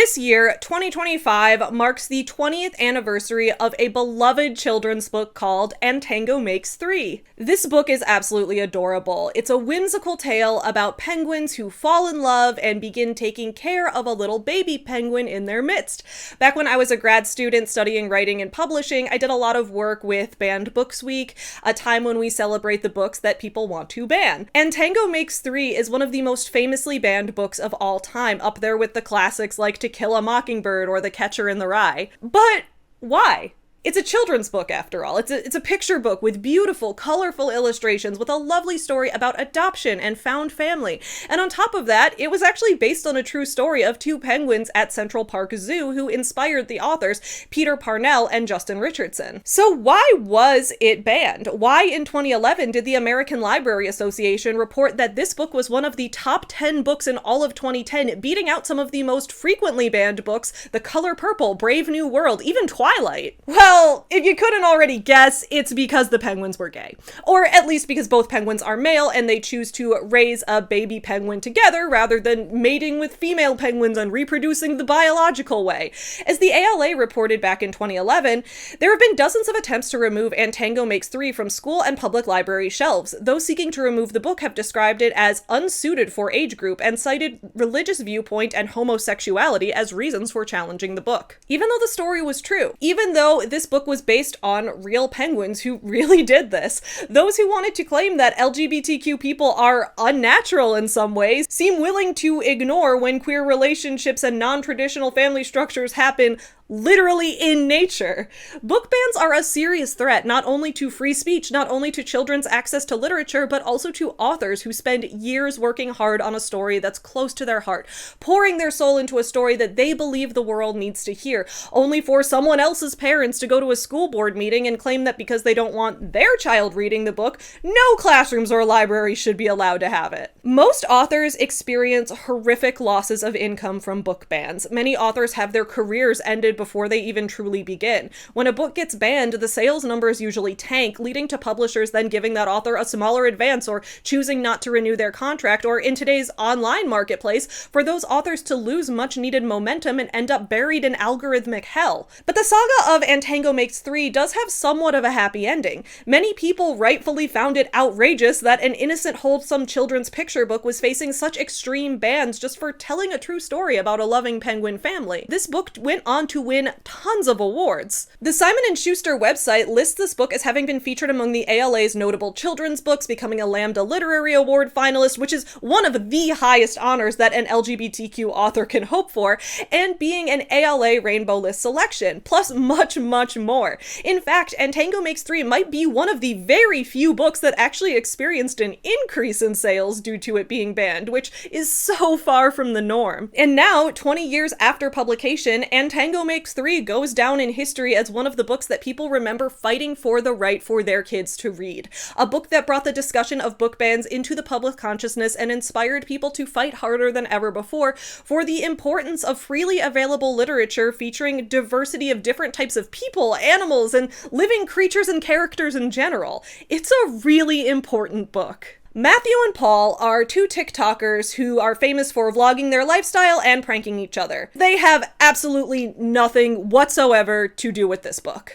This year, 2025, marks the 20th anniversary of a beloved children's book called And Tango Makes Three. This book is absolutely adorable. It's a whimsical tale about penguins who fall in love and begin taking care of a little baby penguin in their midst. Back when I was a grad student studying writing and publishing, I did a lot of work with Banned Books Week, a time when we celebrate the books that people want to ban. And Tango Makes Three is one of the most famously banned books of all time, up there with the classics like To Kill a Mockingbird or The Catcher in the Rye. But why? It's a children's book, after all. It's a picture book with beautiful, colorful illustrations with a lovely story about adoption and found family. And on top of that, it was actually based on a true story of two penguins at Central Park Zoo who inspired the authors, Peter Parnell and Justin Richardson. So why was it banned? Why in 2011 did the American Library Association report that this book was one of the top 10 books in all of 2010, beating out some of the most frequently banned books, The Color Purple, Brave New World, even Twilight? Well, if you couldn't already guess, it's because the penguins were gay. Or at least because both penguins are male and they choose to raise a baby penguin together rather than mating with female penguins and reproducing the biological way. As the ALA reported back in 2011, there have been dozens of attempts to remove And Tango Makes Three from school and public library shelves. Those seeking to remove the book have described it as unsuited for age group and cited religious viewpoint and homosexuality as reasons for challenging the book. Even though the story was true, even though this book was based on real penguins who really did this, those who wanted to claim that LGBTQ people are unnatural in some ways seem willing to ignore when queer relationships and non-traditional family structures happen literally in nature. Book bans are a serious threat not only to free speech, not only to children's access to literature, but also to authors who spend years working hard on a story that's close to their heart, pouring their soul into a story that they believe the world needs to hear, only for someone else's parents to go to a school board meeting and claim that because they don't want their child reading the book, no classrooms or libraries should be allowed to have it. Most authors experience horrific losses of income from book bans. Many authors have their careers ended before they even truly begin. When a book gets banned, the sales numbers usually tank, leading to publishers then giving that author a smaller advance or choosing not to renew their contract, or in today's online marketplace, for those authors to lose much needed momentum and end up buried in algorithmic hell. But the saga of And Tango Makes Three does have somewhat of a happy ending. Many people rightfully found it outrageous that an innocent, wholesome children's picture book was facing such extreme bans just for telling a true story about a loving penguin family. This book went on to win tons of awards. The Simon & Schuster website lists this book as having been featured among the ALA's notable children's books, becoming a Lambda Literary Award finalist, which is one of the highest honors that an LGBTQ author can hope for, and being an ALA Rainbow List selection, plus much, much more. In fact, And Tango Makes Three might be one of the very few books that actually experienced an increase in sales due to it being banned, which is so far from the norm. And now, 20 years after publication, And Tango Makes Three goes down in history as one of the books that people remember fighting for the right for their kids to read. A book that brought the discussion of book bans into the public consciousness and inspired people to fight harder than ever before for the importance of freely available literature featuring diversity of different types of people, animals, and living creatures and characters in general. It's a really important book. Matthew and Paul are two TikTokers who are famous for vlogging their lifestyle and pranking each other. They have absolutely nothing whatsoever to do with this book.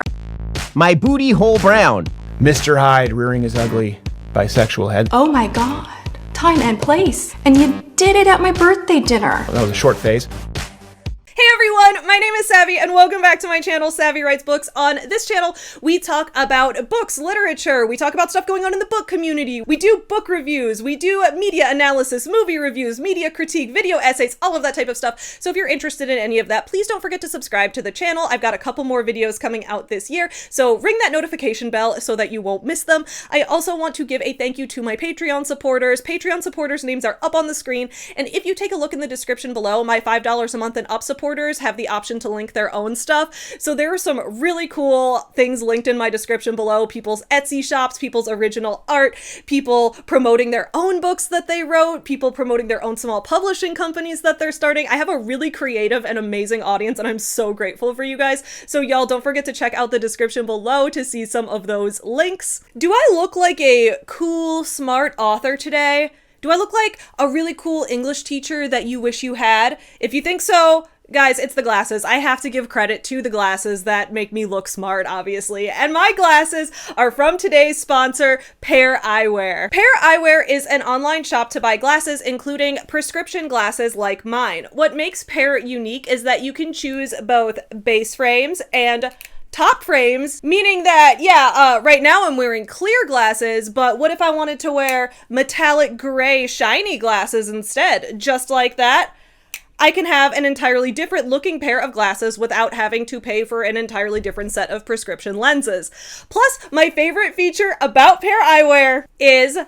My booty hole brown. Mr. Hyde rearing his ugly bisexual head. Oh my god. Time and place. And you did it at my birthday dinner. That was a short phase. Hey everyone, my name is Savvy and welcome back to my channel, Savvy Writes Books. On this channel, we talk about books, literature, we talk about stuff going on in the book community, we do book reviews, we do media analysis, movie reviews, media critique, video essays, all of that type of stuff. So if you're interested in any of that, please don't forget to subscribe to the channel. I've got a couple more videos coming out this year, so ring that notification bell so that you won't miss them. I also want to give a thank you to my Patreon supporters. Patreon supporters' names are up on the screen, and if you take a look in the description below, my $5 a month and up supporters have the option to link their own stuff. So there are some really cool things linked in my description below. People's Etsy shops, people's original art, people promoting their own books that they wrote, people promoting their own small publishing companies that they're starting. I have a really creative and amazing audience and I'm so grateful for you guys. So y'all don't forget to check out the description below to see some of those links. Do I look like a cool, smart author today? Do I look like a really cool English teacher that you wish you had? If you think so, Guys, it's the glasses. I have to give credit to the glasses that make me look smart, obviously. And my glasses are from today's sponsor, Pair Eyewear. Pair Eyewear is an online shop to buy glasses, including prescription glasses like mine. What makes Pair unique is that you can choose both base frames and top frames, meaning that, right now I'm wearing clear glasses, but what if I wanted to wear metallic gray shiny glasses instead? Just like that, I can have an entirely different looking pair of glasses without having to pay for an entirely different set of prescription lenses. Plus, my favorite feature about Pair Eyewear is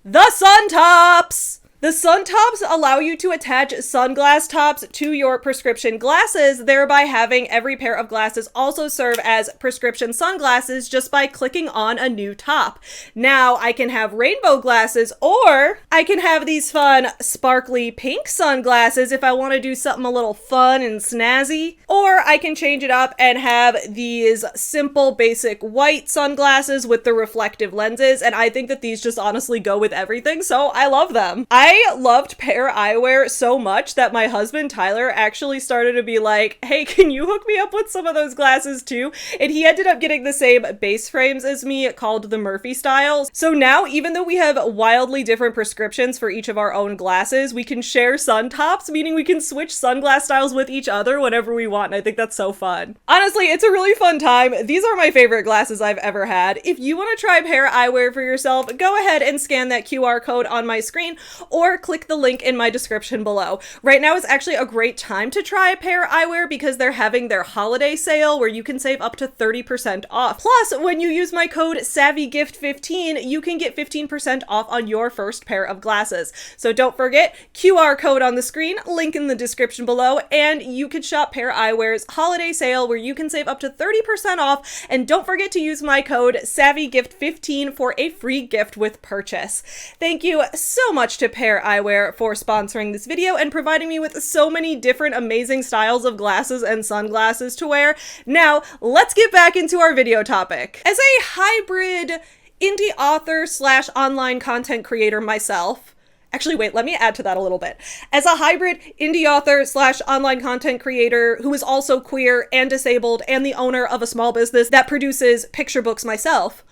the sun tops! The sun tops allow you to attach sunglass tops to your prescription glasses, thereby having every pair of glasses also serve as prescription sunglasses just by clicking on a new top. Now I can have rainbow glasses, or I can have these fun sparkly pink sunglasses if I want to do something a little fun and snazzy, or I can change it up and have these simple basic white sunglasses with the reflective lenses, and I think that these just honestly go with everything, so I love them. I loved Pair Eyewear so much that my husband Tyler actually started to be like, hey, can you hook me up with some of those glasses too? And he ended up getting the same base frames as me, called the Murphy styles. So now, even though we have wildly different prescriptions for each of our own glasses, we can share sun tops, meaning we can switch sunglass styles with each other whenever we want, and I think that's so fun. Honestly, it's a really fun time. These are my favorite glasses I've ever had. If you want to try Pair Eyewear for yourself, go ahead and scan that QR code on my screen, or click the link in my description below. Right now is actually a great time to try Pair Eyewear because they're having their holiday sale where you can save up to 30% off. Plus, when you use my code SAVVYGIFT15, you can get 15% off on your first pair of glasses. So don't forget, QR code on the screen, link in the description below, and you can shop Pair Eyewear's holiday sale where you can save up to 30% off, and don't forget to use my code SAVVYGIFT15 for a free gift with purchase. Thank you so much to Pair Eyewear for sponsoring this video and providing me with so many different amazing styles of glasses and sunglasses to wear. Now, let's get back into our video topic. As a hybrid indie author / online content creator myself, actually, wait, let me add to that a little bit. As a hybrid indie author / online content creator who is also queer and disabled and the owner of a small business that produces picture books myself,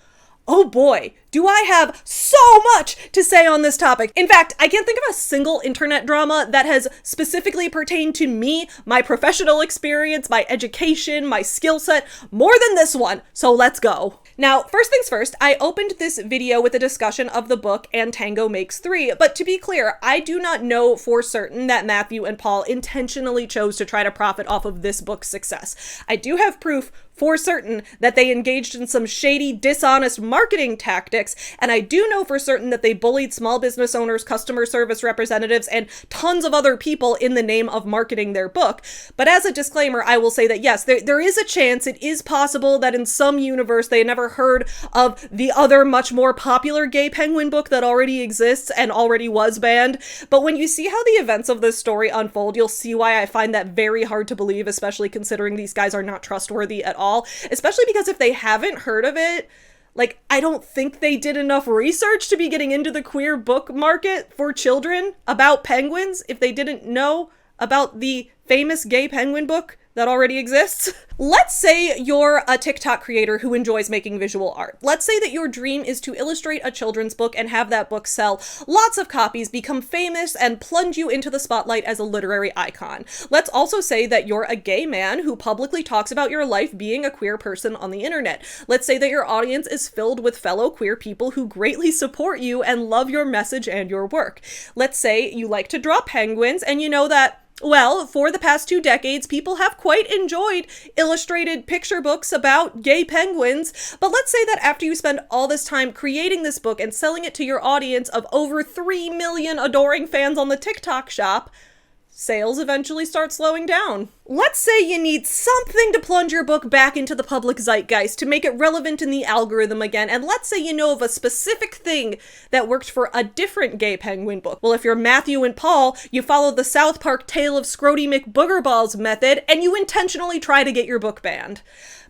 oh boy, do I have so much to say on this topic. In fact, I can't think of a single internet drama that has specifically pertained to me, my professional experience, my education, my skill set, more than this one, so let's go. Now, first things first, I opened this video with a discussion of the book And Tango Makes Three, but to be clear, I do not know for certain that Matthew and Paul intentionally chose to try to profit off of this book's success. I do have proof for certain that they engaged in some shady, dishonest marketing tactics, and I do know for certain that they bullied small business owners, customer service representatives, and tons of other people in the name of marketing their book. But as a disclaimer, I will say that yes, there is a chance, it is possible that in some universe they never heard of the other much more popular gay penguin book that already exists and already was banned. But when you see how the events of this story unfold, you'll see why I find that very hard to believe, especially considering these guys are not trustworthy at all. Especially because if they haven't heard of it, like, I don't think they did enough research to be getting into the queer book market for children about penguins if they didn't know about the famous gay penguin book that already exists. Let's say you're a TikTok creator who enjoys making visual art. Let's say that your dream is to illustrate a children's book and have that book sell lots of copies, become famous, and plunge you into the spotlight as a literary icon. Let's also say that you're a gay man who publicly talks about your life being a queer person on the internet. Let's say that your audience is filled with fellow queer people who greatly support you and love your message and your work. Let's say you like to draw penguins and you know that, well, for the past 2 decades, people have quite enjoyed illustrated picture books about gay penguins, but let's say that after you spend all this time creating this book and selling it to your audience of over 3 million adoring fans on the TikTok shop, sales eventually start slowing down. Let's say you need something to plunge your book back into the public zeitgeist, to make it relevant in the algorithm again, and let's say you know of a specific thing that worked for a different gay penguin book. Well, if you're Matthew and Paul, you follow the South Park Tale of Scrody McBoogerballs method, and you intentionally try to get your book banned.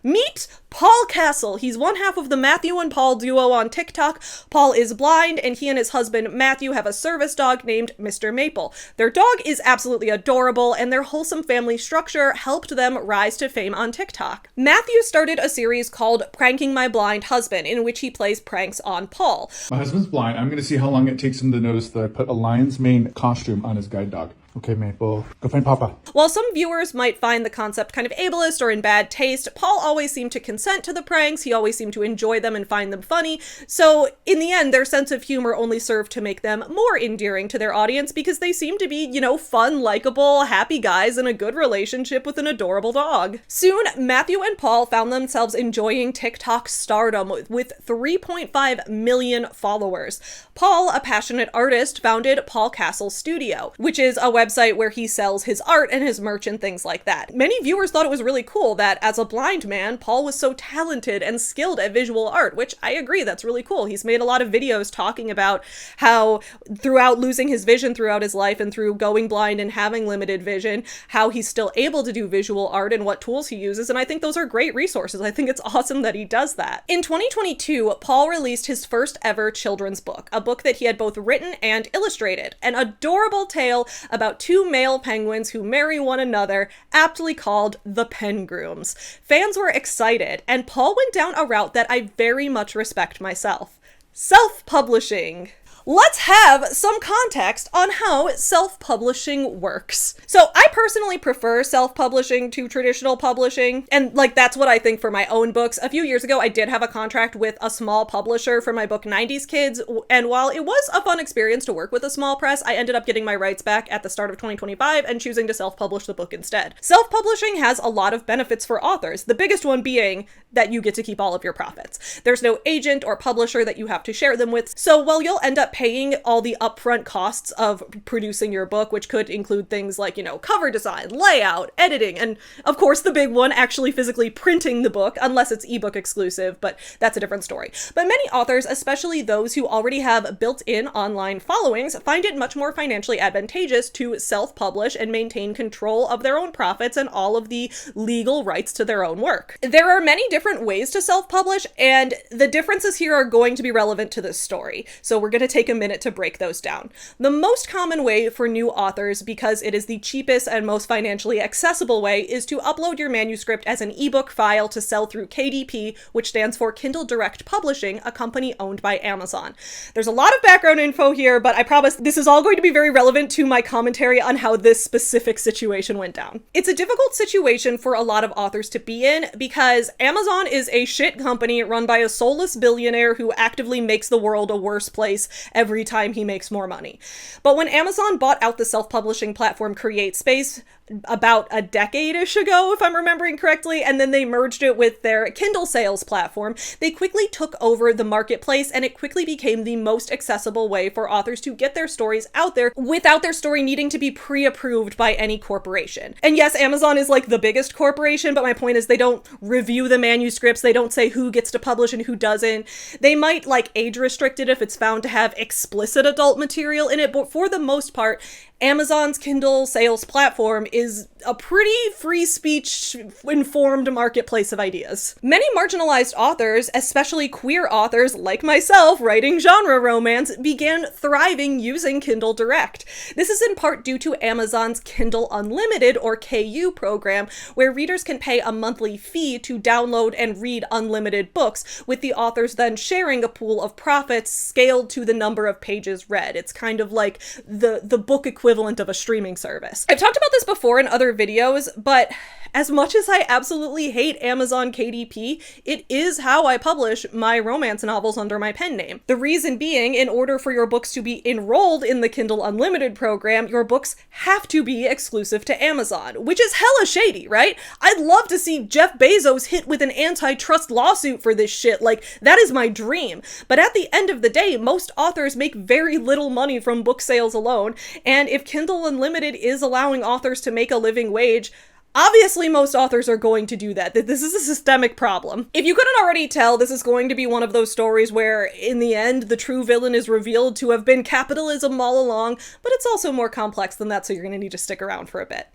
Meet Paul Castle. He's one half of the Matthew and Paul duo on TikTok. Paul is blind, and he and his husband Matthew have a service dog named Mr. Maple. Their dog is absolutely adorable, and their wholesome family structure helped them rise to fame on TikTok. Matthew started a series called Pranking My Blind Husband, in which he plays pranks on Paul. My husband's blind. I'm going to see how long it takes him to notice that I put a lion's mane costume on his guide dog. Okay, Maple, go find Papa. While some viewers might find the concept kind of ableist or in bad taste, Paul always seemed to consent to the pranks, he always seemed to enjoy them and find them funny, so in the end, their sense of humor only served to make them more endearing to their audience because they seemed to be, fun, likable, happy guys in a good relationship with an adorable dog. Soon, Matthew and Paul found themselves enjoying TikTok stardom with 3.5 million followers. Paul, a passionate artist, founded Paul Castle Studio, which is a website where he sells his art and his merch and things like that. Many viewers thought it was really cool that as a blind man, Paul was so talented and skilled at visual art, which I agree, that's really cool. He's made a lot of videos talking about how throughout losing his vision throughout his life and through going blind and having limited vision, how he's still able to do visual art and what tools he uses, and I think those are great resources. I think it's awesome that he does that. In 2022, Paul released his first ever children's book, a book that he had both written and illustrated, an adorable tale about two male penguins who marry one another, aptly called the Pengrooms. Fans were excited, and Paul went down a route that I very much respect myself. Self-publishing. Let's have some context on how self-publishing works. So I personally prefer self-publishing to traditional publishing, and that's what I think for my own books. A few years ago, I did have a contract with a small publisher for my book 90s Kids, and while it was a fun experience to work with a small press, I ended up getting my rights back at the start of 2025 and choosing to self-publish the book instead. Self-publishing has a lot of benefits for authors, the biggest one being that you get to keep all of your profits. There's no agent or publisher that you have to share them with, so while you'll end up paying all the upfront costs of producing your book, which could include things like, cover design, layout, editing, and of course the big one, actually physically printing the book, unless it's ebook exclusive, but that's a different story. But many authors, especially those who already have built-in online followings, find it much more financially advantageous to self-publish and maintain control of their own profits and all of the legal rights to their own work. There are many different ways to self-publish, and the differences here are going to be relevant to this story, so we're going to take a minute to break those down. The most common way for new authors, because it is the cheapest and most financially accessible way, is to upload your manuscript as an ebook file to sell through KDP, which stands for Kindle Direct Publishing, a company owned by Amazon. There's a lot of background info here, but I promise this is all going to be very relevant to my commentary on how this specific situation went down. It's a difficult situation for a lot of authors to be in because Amazon is a shit company run by a soulless billionaire who actively makes the world a worse place every time he makes more money. But when Amazon bought out the self-publishing platform CreateSpace about a decade-ish ago, if I'm remembering correctly, and then they merged it with their Kindle sales platform, they quickly took over the marketplace, and it quickly became the most accessible way for authors to get their stories out there without their story needing to be pre-approved by any corporation. And yes, Amazon is the biggest corporation, but my point is they don't review the manuscripts, they don't say who gets to publish and who doesn't. They might age restrict it if it's found to have explicit adult material in it, but for the most part, Amazon's Kindle sales platform is a pretty free speech informed marketplace of ideas. Many marginalized authors, especially queer authors like myself writing genre romance, began thriving using Kindle Direct. This is in part due to Amazon's Kindle Unlimited or KU program, where readers can pay a monthly fee to download and read unlimited books, with the authors then sharing a pool of profits scaled to the number of pages read. It's kind of like the book equivalent of a streaming service. I've talked about this before in other videos, but as much as I absolutely hate Amazon KDP, it is how I publish my romance novels under my pen name. The reason being, in order for your books to be enrolled in the Kindle Unlimited program, your books have to be exclusive to Amazon, which is hella shady, right? I'd love to see Jeff Bezos hit with an antitrust lawsuit for this shit. That is my dream. But at the end of the day, most authors make very little money from book sales alone, and if Kindle Unlimited is allowing authors to make a living wage, Obviously, most authors are going to do that. This is a systemic problem. If you couldn't already tell, this is going to be one of those stories where, in the end, the true villain is revealed to have been capitalism all along, but it's also more complex than that, so you're going to need to stick around for a bit.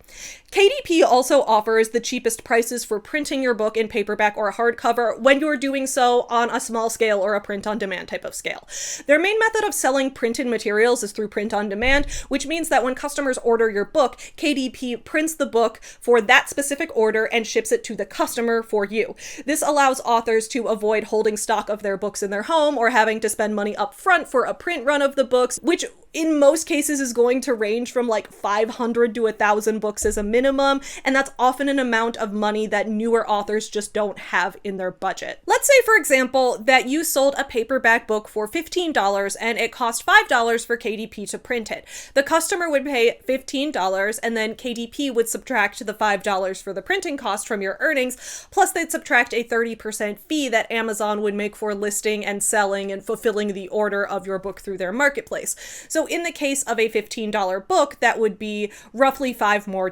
KDP also offers the cheapest prices for printing your book in paperback or hardcover when you're doing so on a small scale or a print-on-demand type of scale. Their main method of selling printed materials is through print-on-demand, which means that when customers order your book, KDP prints the book for that specific order and ships it to the customer for you. This allows authors to avoid holding stock of their books in their home or having to spend money up front for a print run of the books, which in most cases is going to range from like 500 to 1,000 books as a minimum, and that's often an amount of money that newer authors just don't have in their budget. Let's say, for example, that you sold a paperback book for $15 and it cost $5 for KDP to print it. The customer would pay $15 and then KDP would subtract the $5 for the printing cost from your earnings, plus they'd subtract a 30% fee that Amazon would make for listing and selling and fulfilling the order of your book through their marketplace. So in the case of a $15 book, that would be roughly $5 more.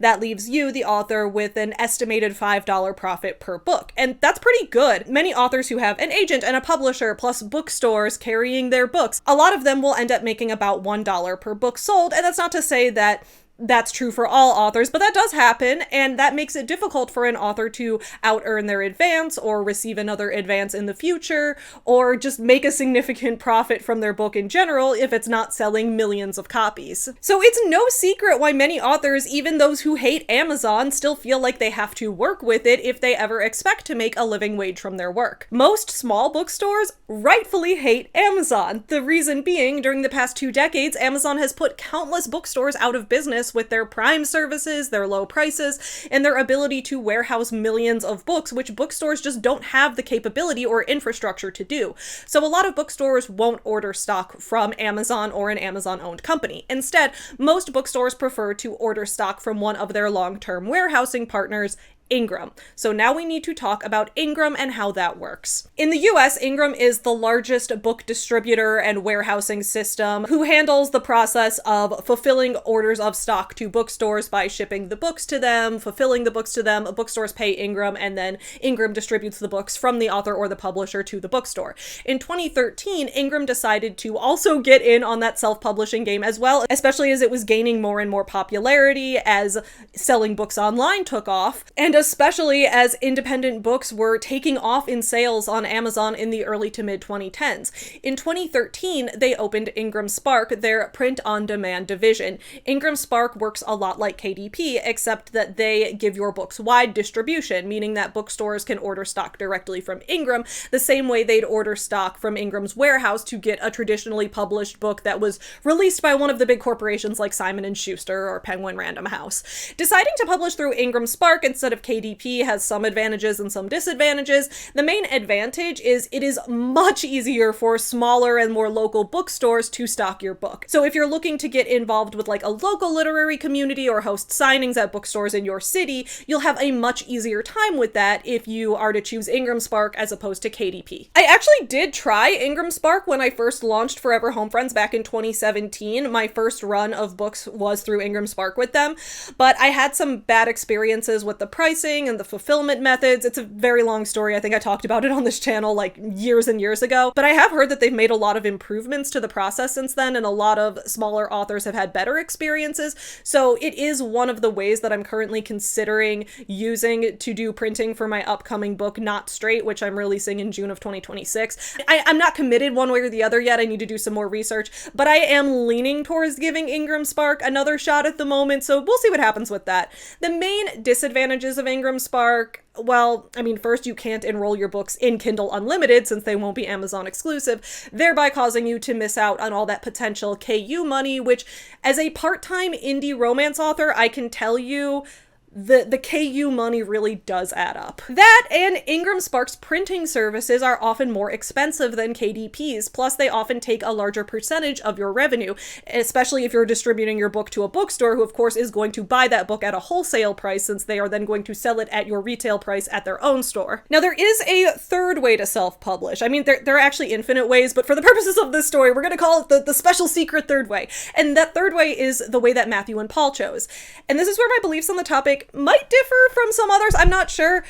That leaves you, the author, with an estimated $5 profit per book. And that's pretty good. Many authors who have an agent and a publisher plus bookstores carrying their books, a lot of them will end up making about $1 per book sold. And that's not to say that that's true for all authors, but that does happen, and that makes it difficult for an author to out-earn their advance or receive another advance in the future, or just make a significant profit from their book in general if it's not selling millions of copies. So it's no secret why many authors, even those who hate Amazon, still feel like they have to work with it if they ever expect to make a living wage from their work. Most small bookstores rightfully hate Amazon. The reason being, during the past 2 decades, Amazon has put countless bookstores out of business with their Prime services, their low prices, and their ability to warehouse millions of books, which bookstores just don't have the capability or infrastructure to do. So a lot of bookstores won't order stock from Amazon or an Amazon-owned company. Instead, most bookstores prefer to order stock from one of their long-term warehousing partners, Ingram. So now we need to talk about Ingram and how that works. In the US, Ingram is the largest book distributor and warehousing system who handles the process of fulfilling orders of stock to bookstores by shipping the books to them, fulfilling the books to them. Bookstores pay Ingram, and then Ingram distributes the books from the author or the publisher to the bookstore. In 2013, Ingram decided to also get in on that self-publishing game as well, especially as it was gaining more and more popularity as selling books online took off, and especially as independent books were taking off in sales on Amazon in the early to mid 2010s. In 2013, they opened Ingram Spark, their print-on-demand division. Ingram Spark works a lot like KDP, except that they give your books wide distribution, meaning that bookstores can order stock directly from Ingram, the same way they'd order stock from Ingram's warehouse to get a traditionally published book that was released by one of the big corporations like Simon & Schuster or Penguin Random House. Deciding to publish through Ingram Spark instead of KDP has some advantages and some disadvantages. The main advantage is it is much easier for smaller and more local bookstores to stock your book. So if you're looking to get involved with like a local literary community or host signings at bookstores in your city, you'll have a much easier time with that if you are to choose Ingram Spark as opposed to KDP. I actually did try Ingram Spark when I first launched Forever Home Friends back in 2017. My first run of books was through Ingram Spark with them, but I had some bad experiences with the pricing and the fulfillment methods. It's a very long story. I think I talked about it on this channel like years and years ago, but I have heard that they've made a lot of improvements to the process since then, and a lot of smaller authors have had better experiences. So it is one of the ways that I'm currently considering using to do printing for my upcoming book, Not Straight, which I'm releasing in June of 2026. I'm not committed one way or the other yet. I need to do some more research, but I am leaning towards giving Ingram Spark another shot at the moment, so we'll see what happens with that. The main disadvantages of Ingram Spark, well, I mean, first, you can't enroll your books in Kindle Unlimited since they won't be Amazon exclusive, thereby causing you to miss out on all that potential KU money, which, as a part-time indie romance author, I can tell you the KU money really does add up. That and Ingram Spark's printing services are often more expensive than KDP's, plus they often take a larger percentage of your revenue, especially if you're distributing your book to a bookstore who of course is going to buy that book at a wholesale price since they are then going to sell it at your retail price at their own store. Now there is a third way to self-publish. I mean, there are actually infinite ways, but for the purposes of this story, we're going to call it the special secret third way. And that third way is the way that Matthew and Paul chose. And this is where my beliefs on the topic make might differ from some others. I'm not sure.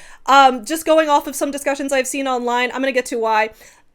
Just going off of some discussions I've seen online, I'm going to get to why.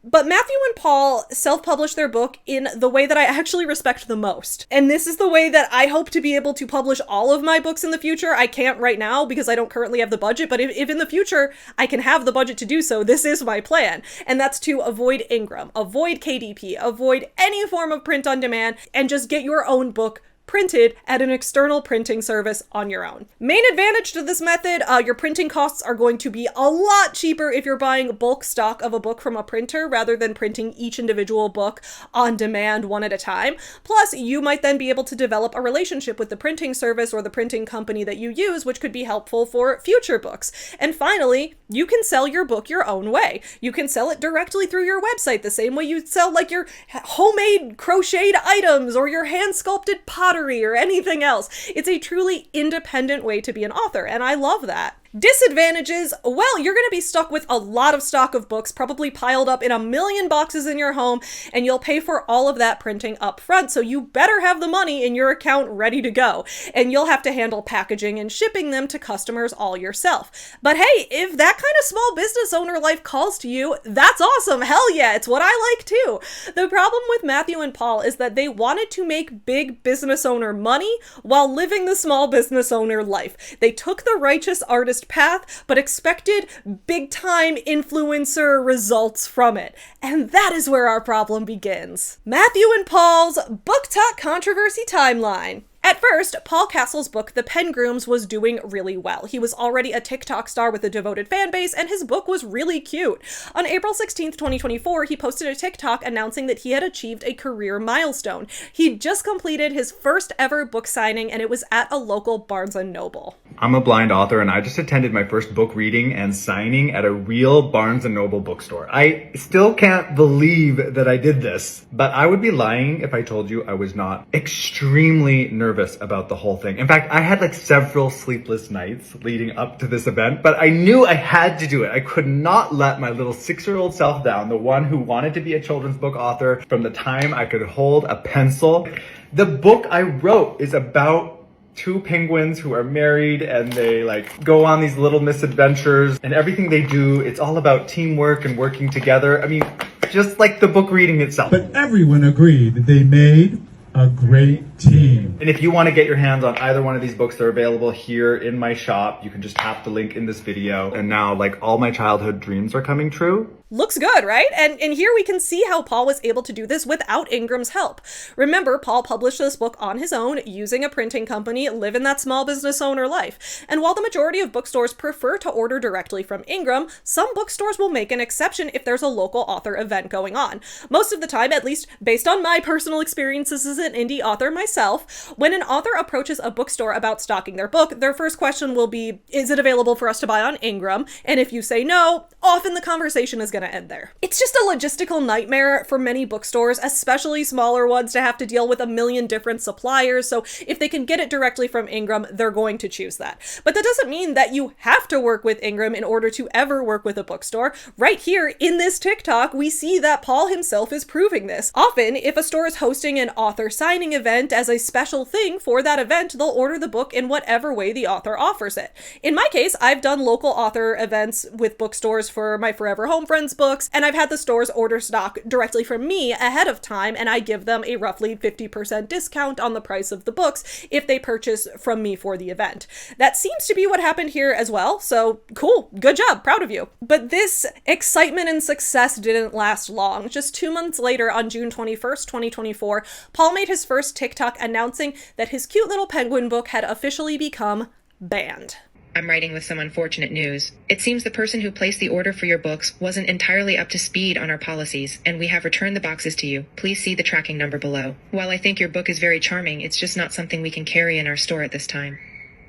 But Matthew and Paul self-published their book in the way that I actually respect the most. And this is the way that I hope to be able to publish all of my books in the future. I can't right now because I don't currently have the budget, but if in the future I can have the budget to do so, this is my plan. And that's to avoid Ingram, avoid KDP, avoid any form of print on demand, and just get your own book printed at an external printing service on your own. Main advantage to this method, your printing costs are going to be a lot cheaper if you're buying bulk stock of a book from a printer rather than printing each individual book on demand one at a time. Plus, you might then be able to develop a relationship with the printing service or the printing company that you use, which could be helpful for future books. And finally, you can sell your book your own way. You can sell it directly through your website, the same way you sell like your homemade crocheted items or your hand-sculpted pottery or anything else. It's a truly independent way to be an author, and I love that. Disadvantages, well, you're going to be stuck with a lot of stock of books probably piled up in a million boxes in your home, and you'll pay for all of that printing up front, so you better have the money in your account ready to go, and you'll have to handle packaging and shipping them to customers all yourself. But hey, if that kind of small business owner life calls to you, that's awesome. Hell yeah, it's what I like too. The problem with Matthew and Paul is that they wanted to make big business owner money while living the small business owner life. They took the righteous artist path, but expected big-time influencer results from it. And that is where our problem begins. Matthew and Paul's BookTok controversy timeline. At first, Paul Castle's book, The Pengrooms, was doing really well. He was already a TikTok star with a devoted fan base, and his book was really cute. On April 16th, 2024, he posted a TikTok announcing that he had achieved a career milestone. He'd just completed his first ever book signing, and it was at a local Barnes & Noble. I'm a blind author, and I just attended my first book reading and signing at a real Barnes & Noble bookstore. I still can't believe that I did this, but I would be lying if I told you I was not extremely nervous about the whole thing. In fact, I had like several sleepless nights leading up to this event, but I knew I had to do it. I could not let my little 6-year-old self down, the one who wanted to be a children's book author from the time I could hold a pencil. The book I wrote is about two penguins who are married, and they like go on these little misadventures, and everything they do, it's all about teamwork and working together. I mean, just like the book reading itself. But everyone agreed that they made a great team. And if you want to get your hands on either one of these books, they're available here in my shop. You can just tap the link in this video. And now, like, all my childhood dreams are coming true. Looks good, right? And here we can see how Paul was able to do this without Ingram's help. Remember, Paul published this book on his own, using a printing company, living that small business owner life. And while the majority of bookstores prefer to order directly from Ingram, some bookstores will make an exception if there's a local author event going on. Most of the time, at least based on my personal experiences as an indie author myself, when an author approaches a bookstore about stocking their book, their first question will be, is it available for us to buy on Ingram? And if you say no, often the conversation is going to end there. It's just a logistical nightmare for many bookstores, especially smaller ones, to have to deal with a million different suppliers, so if they can get it directly from Ingram, they're going to choose that. But that doesn't mean that you have to work with Ingram in order to ever work with a bookstore. Right here in this TikTok, we see that Paul himself is proving this. Often, if a store is hosting an author signing event as a special thing for that event, they'll order the book in whatever way the author offers it. In my case, I've done local author events with bookstores for my Forever Home Friends books, and I've had the stores order stock directly from me ahead of time, and I give them a roughly 50% discount on the price of the books if they purchase from me for the event. That seems to be what happened here as well, so cool, good job, proud of you. But this excitement and success didn't last long. Just 2 months later, on June 21st, 2024, Paul made his first TikTok announcing that his cute little penguin book had officially become banned. I'm writing with some unfortunate news. It seems the person who placed the order for your books wasn't entirely up to speed on our policies, and we have returned the boxes to you. Please see the tracking number below. While I think your book is very charming, it's just not something we can carry in our store at this time.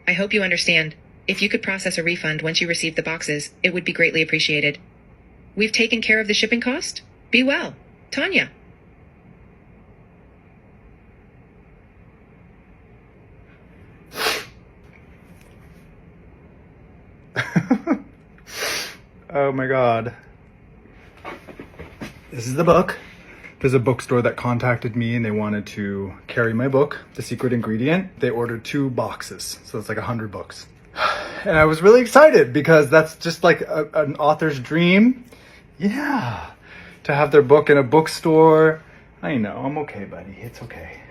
I hope you understand. If you could process a refund once you receive the boxes, it would be greatly appreciated. We've taken care of the shipping cost. Be well. Tanya. Oh my god. This is the book. There's a bookstore that contacted me and they wanted to carry my book, The Secret Ingredient. They ordered 2 boxes, so it's like 100 books. And I was really excited because that's just like an author's dream. Yeah, to have their book in a bookstore. I know, I'm okay, buddy. It's okay.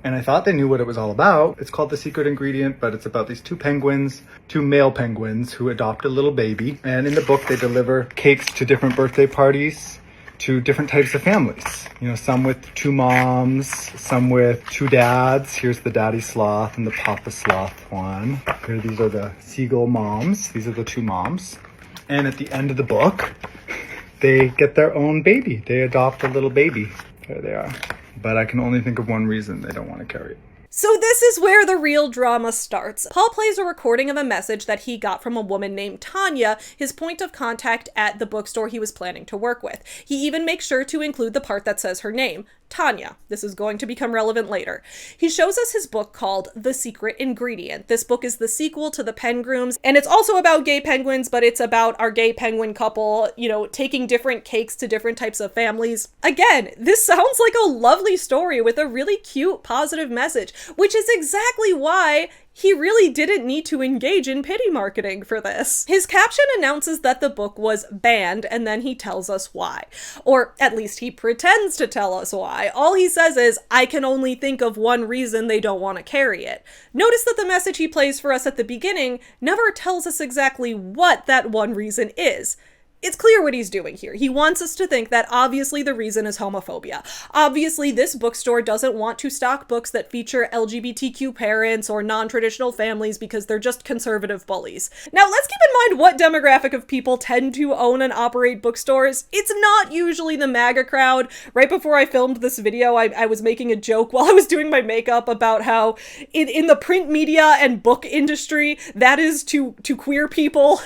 And I thought they knew what it was all about. It's called The Secret Ingredient, but it's about these two penguins, two male penguins who adopt a little baby. And in the book, they deliver cakes to different birthday parties to different types of families. You know, some with two moms, some with two dads. Here's the daddy sloth and the papa sloth one. Here, these are the seagull moms. These are the two moms. And at the end of the book, they get their own baby. They adopt a little baby. There they are. But I can only think of one reason they don't want to carry it. So this is where the real drama starts. Paul plays a recording of a message that he got from a woman named Tanya, his point of contact at the bookstore he was planning to work with. He even makes sure to include the part that says her name, Tanya. This is going to become relevant later. He shows us his book called The Secret Ingredient. This book is the sequel to The Pengrooms, and it's also about gay penguins, but it's about our gay penguin couple, you know, taking different cakes to different types of families. Again, this sounds like a lovely story with a really cute, positive message, which is exactly why he really didn't need to engage in pity marketing for this. His caption announces that the book was banned, and then he tells us why. Or at least he pretends to tell us why. All he says is, I can only think of one reason they don't want to carry it. Notice that the message he plays for us at the beginning never tells us exactly what that one reason is. It's clear what he's doing here. He wants us to think that obviously the reason is homophobia. Obviously, this bookstore doesn't want to stock books that feature LGBTQ parents or non-traditional families because they're just conservative bullies. Now, let's keep in mind what demographic of people tend to own and operate bookstores. It's not usually the MAGA crowd. Right before I filmed this video, I was making a joke while I was doing my makeup about how in the print media and book industry, that is to queer people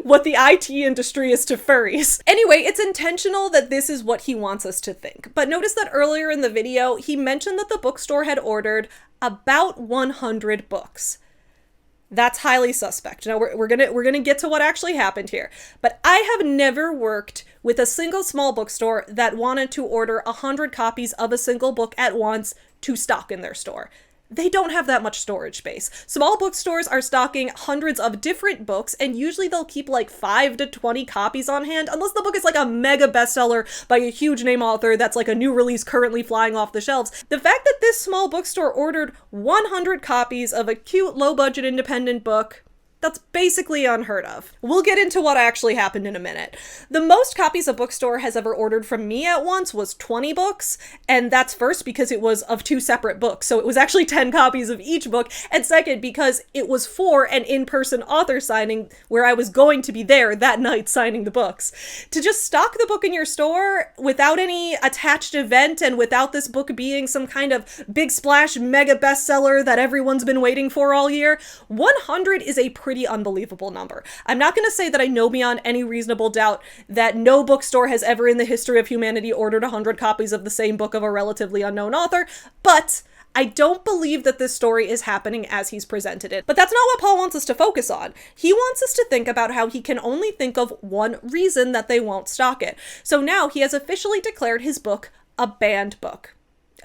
what the IT industry is to furries. Anyway, it's intentional that this is what he wants us to think. But notice that earlier in the video, he mentioned that the bookstore had ordered about 100 books. That's highly suspect. Now we're gonna get to what actually happened here. But I have never worked with a single small bookstore that wanted to order 100 copies of a single book at once to stock in their store. They don't have that much storage space. Small bookstores are stocking hundreds of different books, and usually they'll keep like 5 to 20 copies on hand, unless the book is like a mega bestseller by a huge name author that's like a new release currently flying off the shelves. The fact that this small bookstore ordered 100 copies of a cute, low-budget independent book, that's basically unheard of. We'll get into what actually happened in a minute. The most copies a bookstore has ever ordered from me at once was 20 books, and that's first because it was of 2 separate books, so it was actually 10 copies of each book, and second because it was for an in-person author signing where I was going to be there that night signing the books. To just stock the book in your store without any attached event and without this book being some kind of big splash mega bestseller that everyone's been waiting for all year, 100 is a pretty unbelievable number. I'm not going to say that I know beyond any reasonable doubt that no bookstore has ever in the history of humanity ordered 100 copies of the same book of a relatively unknown author, but I don't believe that this story is happening as he's presented it. But that's not what Paul wants us to focus on. He wants us to think about how he can only think of one reason that they won't stock it. So now he has officially declared his book a banned book.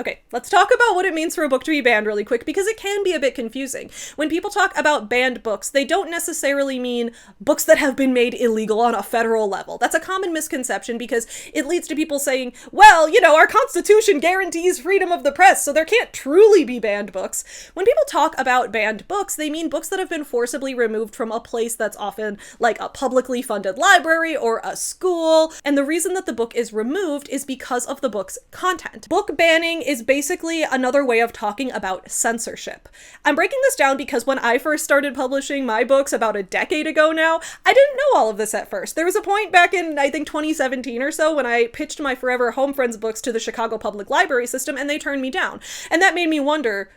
Okay, let's talk about what it means for a book to be banned really quick, because it can be a bit confusing. When people talk about banned books, they don't necessarily mean books that have been made illegal on a federal level. That's a common misconception because it leads to people saying, well, you know, our Constitution guarantees freedom of the press, so there can't truly be banned books. When people talk about banned books, they mean books that have been forcibly removed from a place that's often like a publicly funded library or a school, and the reason that the book is removed is because of the book's content. Book banning is basically another way of talking about censorship. I'm breaking this down because when I first started publishing my books about a decade ago now, I didn't know all of this at first. There was a point back in, I think, 2017 or so when I pitched my Forever Home Friends books to the Chicago Public Library system and they turned me down. And that made me wonder,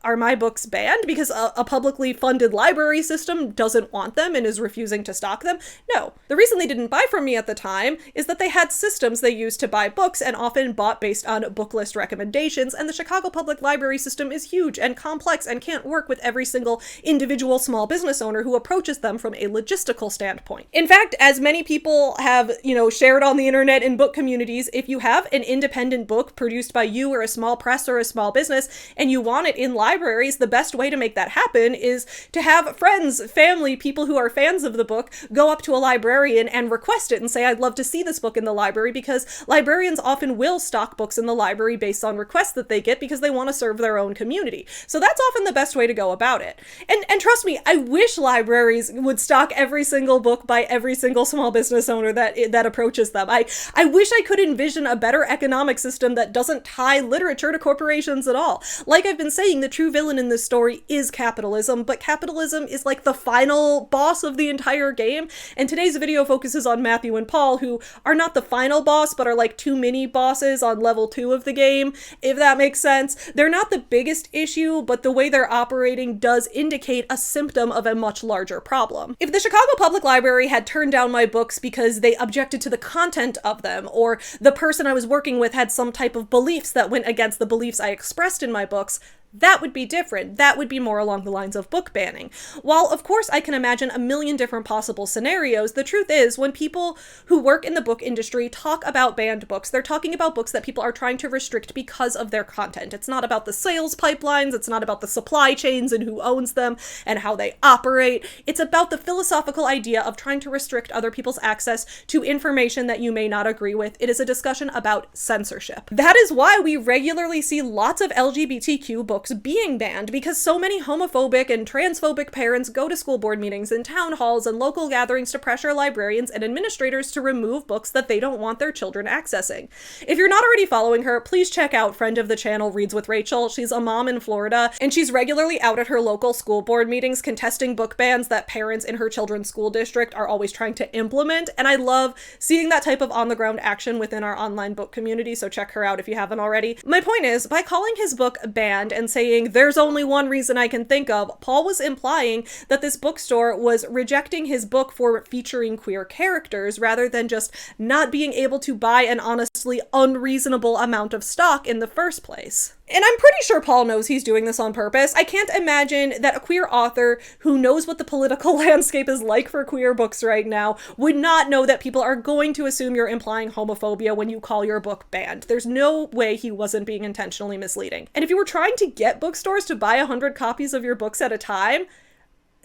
are my books banned because a publicly funded library system doesn't want them and is refusing to stock them? No. The reason they didn't buy from me at the time is that they had systems they used to buy books and often bought based on book list recommendations, and the Chicago Public Library system is huge and complex and can't work with every single individual small business owner who approaches them from a logistical standpoint. In fact, as many people have, shared on the internet in book communities, if you have an independent book produced by you or a small press or a small business and you want it in libraries, the best way to make that happen is to have friends, family, people who are fans of the book go up to a librarian and request it and say, I'd love to see this book in the library, because librarians often will stock books in the library based on requests that they get because they want to serve their own community. So that's often the best way to go about it. And trust me, I wish libraries would stock every single book by every single small business owner that approaches them. I wish I could envision a better economic system that doesn't tie literature to corporations at all. Like I've been saying, the true villain in this story is capitalism, but capitalism is like the final boss of the entire game. And today's video focuses on Matthew and Paul, who are not the final boss, but are like two mini bosses on level 2 of the game, if that makes sense. They're not the biggest issue, but the way they're operating does indicate a symptom of a much larger problem. If the Chicago Public Library had turned down my books because they objected to the content of them, or the person I was working with had some type of beliefs that went against the beliefs I expressed in my books, that would be different. That would be more along the lines of book banning. While, of course, I can imagine a million different possible scenarios, the truth is, when people who work in the book industry talk about banned books, they're talking about books that people are trying to restrict because of their content. It's not about the sales pipelines, it's not about the supply chains and who owns them and how they operate. It's about the philosophical idea of trying to restrict other people's access to information that you may not agree with. It is a discussion about censorship. That is why we regularly see lots of LGBTQ books being banned, because so many homophobic and transphobic parents go to school board meetings and town halls and local gatherings to pressure librarians and administrators to remove books that they don't want their children accessing. If you're not already following her, please check out friend of the channel Reads with Rachel. She's a mom in Florida, and she's regularly out at her local school board meetings contesting book bans that parents in her children's school district are always trying to implement, and I love seeing that type of on-the-ground action within our online book community, so check her out if you haven't already. My point is, by calling his book banned and saying, there's only one reason I can think of, Paul was implying that this bookstore was rejecting his book for featuring queer characters rather than just not being able to buy an honestly unreasonable amount of stock in the first place. And I'm pretty sure Paul knows he's doing this on purpose. I can't imagine that a queer author who knows what the political landscape is like for queer books right now would not know that people are going to assume you're implying homophobia when you call your book banned. There's no way he wasn't being intentionally misleading. And if you were trying to get bookstores to buy 100 copies of your books at a time,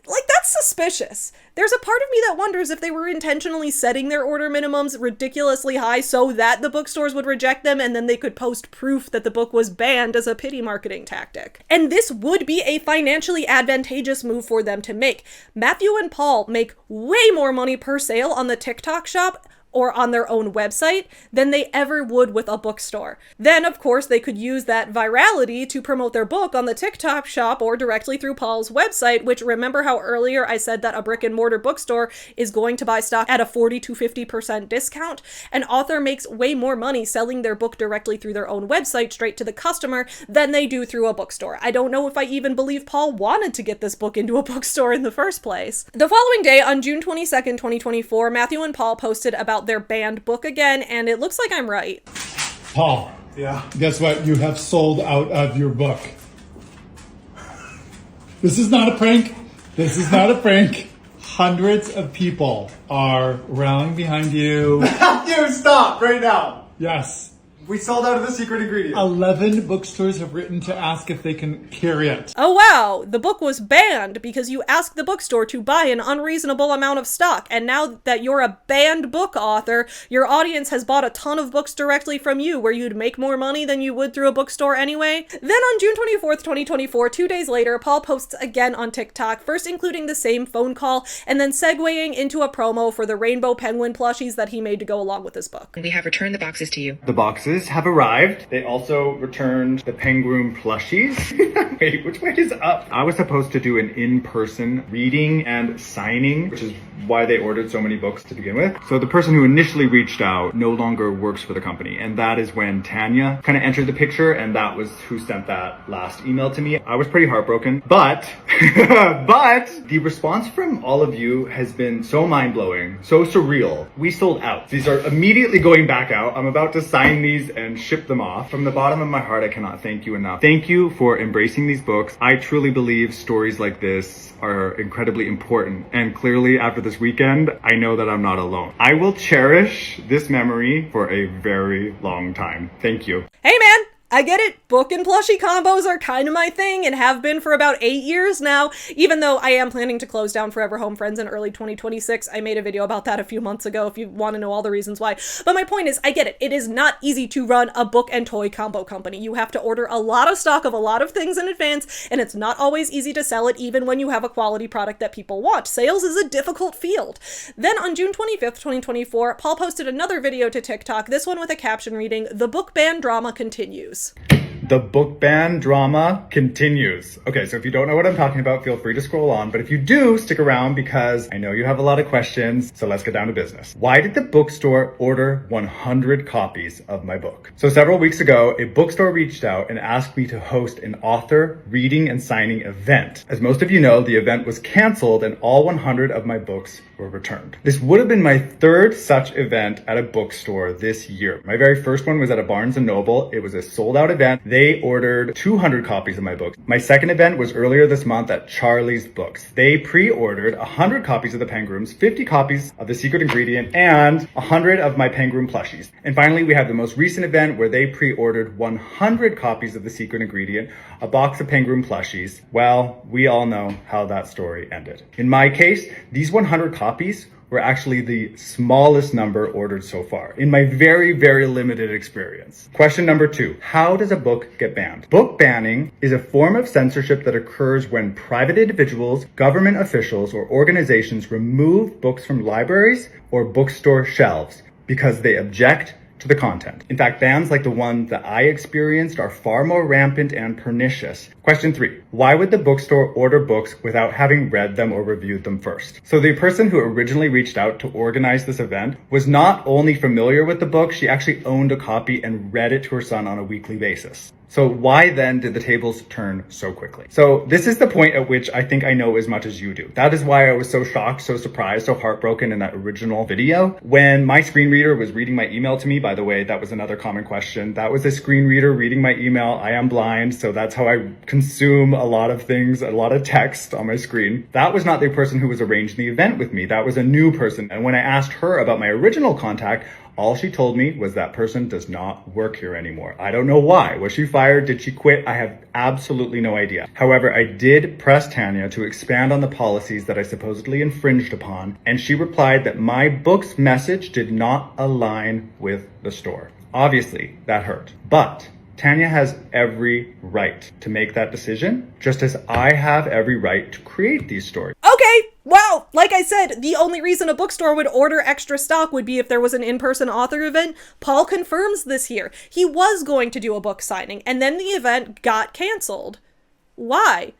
like, that's suspicious. There's a part of me that wonders if they were intentionally setting their order minimums ridiculously high so that the bookstores would reject them and then they could post proof that the book was banned as a pity marketing tactic. And this would be a financially advantageous move for them to make. Matthew and Paul make way more money per sale on the TikTok shop or on their own website than they ever would with a bookstore. Then, of course, they could use that virality to promote their book on the TikTok shop or directly through Paul's website, which, remember how earlier I said that a brick and mortar bookstore is going to buy stock at a 40 to 50% discount? An author makes way more money selling their book directly through their own website straight to the customer than they do through a bookstore. I don't know if I even believe Paul wanted to get this book into a bookstore in the first place. The following day, on June 22nd, 2024, Matthew and Paul posted about their banned book again, and it looks like I'm right. Paul. Yeah. Guess what? You have sold out of your book. This is not a prank. This is not a prank. Hundreds of people are rallying behind you. Matthew, stop right now. Yes. We sold out of the secret ingredient. 11 bookstores have written to ask if they can carry it. Oh wow, the book was banned because you asked the bookstore to buy an unreasonable amount of stock, and now that you're a banned book author, your audience has bought a ton of books directly from you where you'd make more money than you would through a bookstore anyway. Then on June 24th, 2024, 2 days later, Paul posts again on TikTok, first including the same phone call, and then segueing into a promo for the rainbow penguin plushies that he made to go along with his book. We have returned the boxes to you. The boxes have arrived. They also returned the penguin plushies. Wait, which way is up? I was supposed to do an in-person reading and signing, which is why they ordered so many books to begin with. So the person who initially reached out no longer works for the company, and that is when Tanya kind of entered the picture, and that was who sent that last email to me. I was pretty heartbroken, but the response from all of you has been so mind-blowing, so surreal. We sold out. These are immediately going back out. I'm about to sign these and ship them off. From the bottom of my heart, I cannot thank you enough. Thank you for embracing these books. I truly believe stories like this are incredibly important. And clearly after this weekend, I know that I'm not alone. I will cherish this memory for a very long time. Thank you. Hey man, I get it. Book and plushie combos are kind of my thing and have been for about 8 years now, even though I am planning to close down Forever Home Friends in early 2026. I made a video about that a few months ago if you want to know all the reasons why. But my point is, I get it. It is not easy to run a book and toy combo company. You have to order a lot of stock of a lot of things in advance, and it's not always easy to sell it even when you have a quality product that people want. Sales is a difficult field. Then on June 25th, 2024, Paul posted another video to TikTok, this one with a caption reading, "The book ban drama continues." The book ban drama continues. Okay, so if you don't know what I'm talking about, feel free to scroll on. But if you do, stick around because I know you have a lot of questions. So let's get down to business. Why did the bookstore order 100 copies of my book? So several weeks ago, a bookstore reached out and asked me to host an author reading and signing event. As most of you know, the event was canceled and all 100 of my books were returned. This would have been my third such event at a bookstore this year. My very first one was at a Barnes & Noble. It was a sold out event. They ordered 200 copies of my book. My second event was earlier this month at Charlie's Books. They pre-ordered 100 copies of the Penguins, 50 copies of The Secret Ingredient, and 100 of my Penguin plushies. And finally, we have the most recent event where they pre-ordered 100 copies of The Secret Ingredient, a box of Penguin plushies. Well, we all know how that story ended. In my case, these 100 copies were actually the smallest number ordered so far in my very, very limited experience. Question number 2, how does a book get banned? Book banning is a form of censorship that occurs when private individuals, government officials, or organizations remove books from libraries or bookstore shelves because they object to the content. In fact, bans like the one that I experienced are far more rampant and pernicious. Question 3, why would the bookstore order books without having read them or reviewed them first? So the person who originally reached out to organize this event was not only familiar with the book, she actually owned a copy and read it to her son on a weekly basis. So why then did the tables turn so quickly? So this is the point at which I think I know as much as you do. That is why I was so shocked, so surprised, so heartbroken in that original video. When my screen reader was reading my email to me, by the way, that was another common question. That was a screen reader reading my email. I am blind, so that's how I consume a lot of things, a lot of text on my screen. That was not the person who was arranging the event with me. That was a new person. And when I asked her about my original contact, all she told me was that person does not work here anymore. I don't know why. Was she fired? Did she quit? I have absolutely no idea. However, I did press Tanya to expand on the policies that I supposedly infringed upon, and she replied that my book's message did not align with the store. Obviously, that hurt. But Tanya has every right to make that decision, just as I have every right to create these stories. Okay, well, like I said, the only reason a bookstore would order extra stock would be if there was an in-person author event. Paul confirms this here. He was going to do a book signing, and then the event got canceled. Why?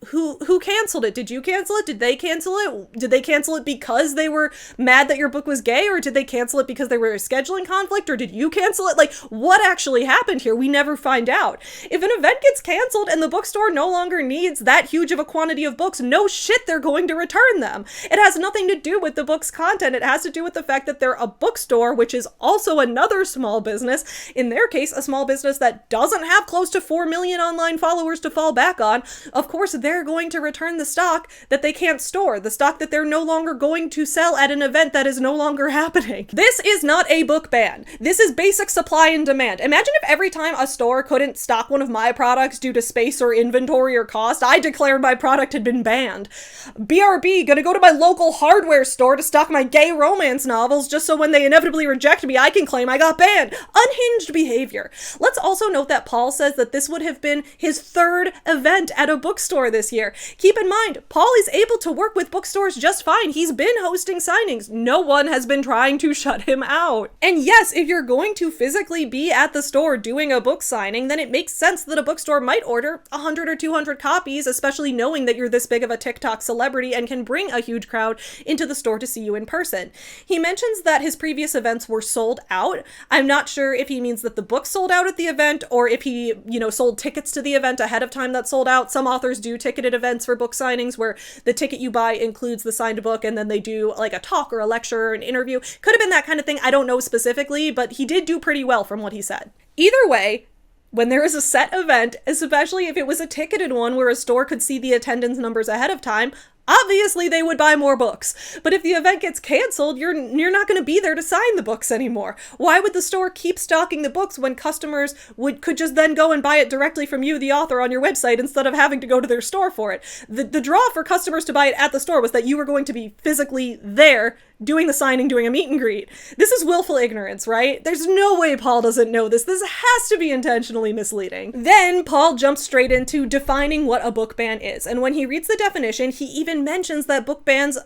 Who canceled it? Did you cancel it? Did they cancel it? Did they cancel it because they were mad that your book was gay? Or did they cancel it because they were a scheduling conflict? Or did you cancel it? Like, what actually happened here? We never find out. If an event gets canceled and the bookstore no longer needs that huge of a quantity of books, no shit, they're going to return them. It has nothing to do with the book's content. It has to do with the fact that they're a bookstore, which is also another small business. In their case, a small business that doesn't have close to 4 million online followers to fall back on. Of course, they're going to return the stock that they can't store, the stock that they're no longer going to sell at an event that is no longer happening. This is not a book ban. This is basic supply and demand. Imagine if every time a store couldn't stock one of my products due to space or inventory or cost, I declared my product had been banned. BRB, gonna go to my local hardware store to stock my gay romance novels just so when they inevitably reject me, I can claim I got banned. Unhinged behavior. Let's also note that Paul says that this would have been his third event at a bookstore this year. Keep in mind, Paul is able to work with bookstores just fine. He's been hosting signings. No one has been trying to shut him out. And yes, if you're going to physically be at the store doing a book signing, then it makes sense that a bookstore might order 100 or 200 copies, especially knowing that you're this big of a TikTok celebrity and can bring a huge crowd into the store to see you in person. He mentions that his previous events were sold out. I'm not sure if he means that the book sold out at the event or if he, sold tickets to the event ahead of time that sold out. Some authors do ticketed events for book signings where the ticket you buy includes the signed book and then they do like a talk or a lecture or an interview. Could have been that kind of thing. I don't know specifically, but he did do pretty well from what he said. Either way, when there is a set event, especially if it was a ticketed one where a store could see the attendance numbers ahead of time, Obviously, they would buy more books. But if the event gets canceled, you're not going to be there to sign the books anymore. Why would the store keep stocking the books when customers could just then go and buy it directly from you, the author, on your website instead of having to go to their store for it? The draw for customers to buy it at the store was that you were going to be physically there doing the signing, doing a meet and greet. This is willful ignorance, right? There's no way Paul doesn't know this. This has to be intentionally misleading. Then Paul jumps straight into defining what a book ban is. And when he reads the definition, he even mentions that book bans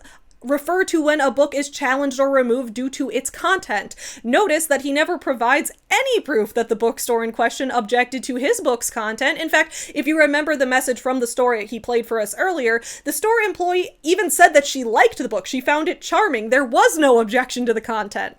refer to when a book is challenged or removed due to its content. Notice that he never provides any proof that the bookstore in question objected to his book's content. In fact, if you remember the message from the story he played for us earlier, the store employee even said that she liked the book. She found it charming. There was no objection to the content.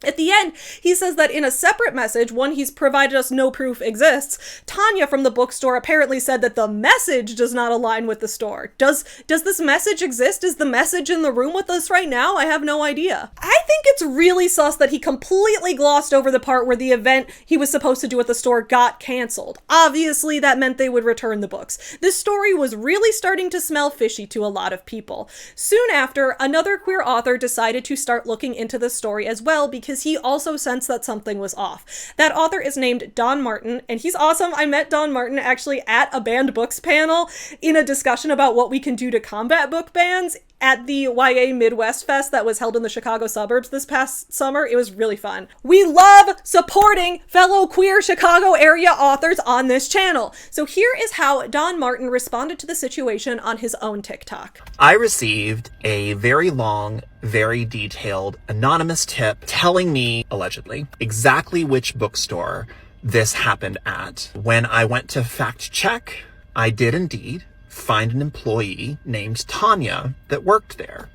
At the end, he says that in a separate message, one he's provided us no proof exists, Tanya from the bookstore apparently said that the message does not align with the store. Does this message exist? Is the message in the room with us right now? I have no idea. I think it's really sus that he completely glossed over the part where the event he was supposed to do at the store got canceled. Obviously, that meant they would return the books. This story was really starting to smell fishy to a lot of people. Soon after, another queer author decided to start looking into the story as well because he also sensed that something was off. That author is named Don Martin, and he's awesome. I met Don Martin actually at a banned books panel in a discussion about what we can do to combat book bans at the YA Midwest Fest that was held in the Chicago suburbs this past summer. It was really fun. We love supporting fellow queer Chicago area authors on this channel. So here is how Don Martin responded to the situation on his own TikTok. I received a very long, very detailed, anonymous tip telling me, allegedly, exactly which bookstore this happened at. When I went to fact check, I did indeed find an employee named Tanya that worked there.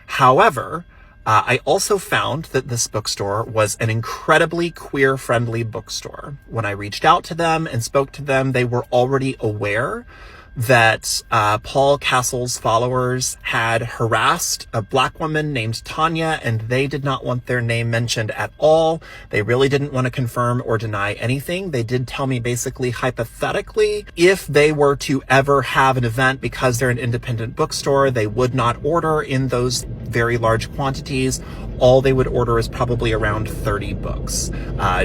However, I also found that this bookstore was an incredibly queer-friendly bookstore. When I reached out to them and spoke to them, they were already aware that Paul Castle's followers had harassed a Black woman named Tanya, and they did not want their name mentioned at all. They really didn't want to confirm or deny anything. They did tell me basically, hypothetically, if they were to ever have an event, because they're an independent bookstore, they would not order in those very large quantities. All they would order is probably around 30 books.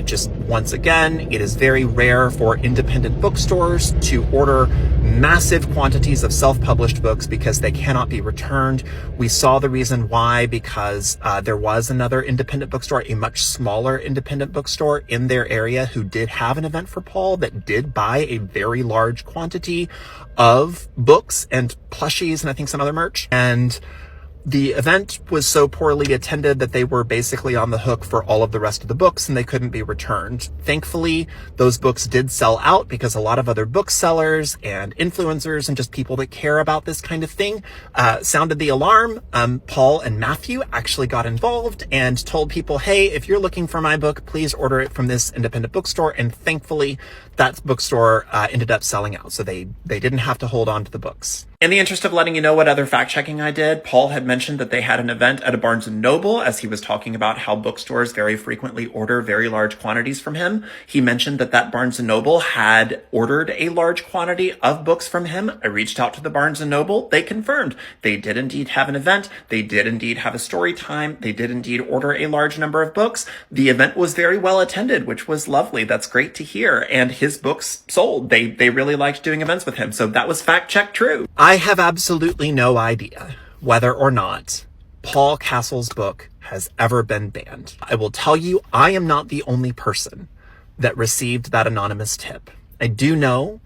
Just once again, it is very rare for independent bookstores to order massive quantities of self-published books because they cannot be returned. We saw the reason why because there was another independent bookstore, a much smaller independent bookstore in their area who did have an event for Paul that did buy a very large quantity of books and plushies and I think some other merch. And the event was so poorly attended that they were basically on the hook for all of the rest of the books and they couldn't be returned. Thankfully, those books did sell out because a lot of other booksellers and influencers and just people that care about this kind of thing sounded the alarm. Paul and Matthew actually got involved and told people, hey, if you're looking for my book, please order it from this independent bookstore. And thankfully, that bookstore ended up selling out. So they didn't have to hold on to the books. In the interest of letting you know what other fact checking I did, Paul had mentioned that they had an event at a Barnes & Noble as he was talking about how bookstores very frequently order very large quantities from him. He mentioned that Barnes & Noble had ordered a large quantity of books from him. I reached out to the Barnes & Noble. They confirmed they did indeed have an event. They did indeed have a story time. They did indeed order a large number of books. The event was very well attended, which was lovely. That's great to hear. And his books sold. They really liked doing events with him. So that was fact check true. I have absolutely no idea whether or not Paul Castle's book has ever been banned. I will tell you, I am not the only person that received that anonymous tip. I do know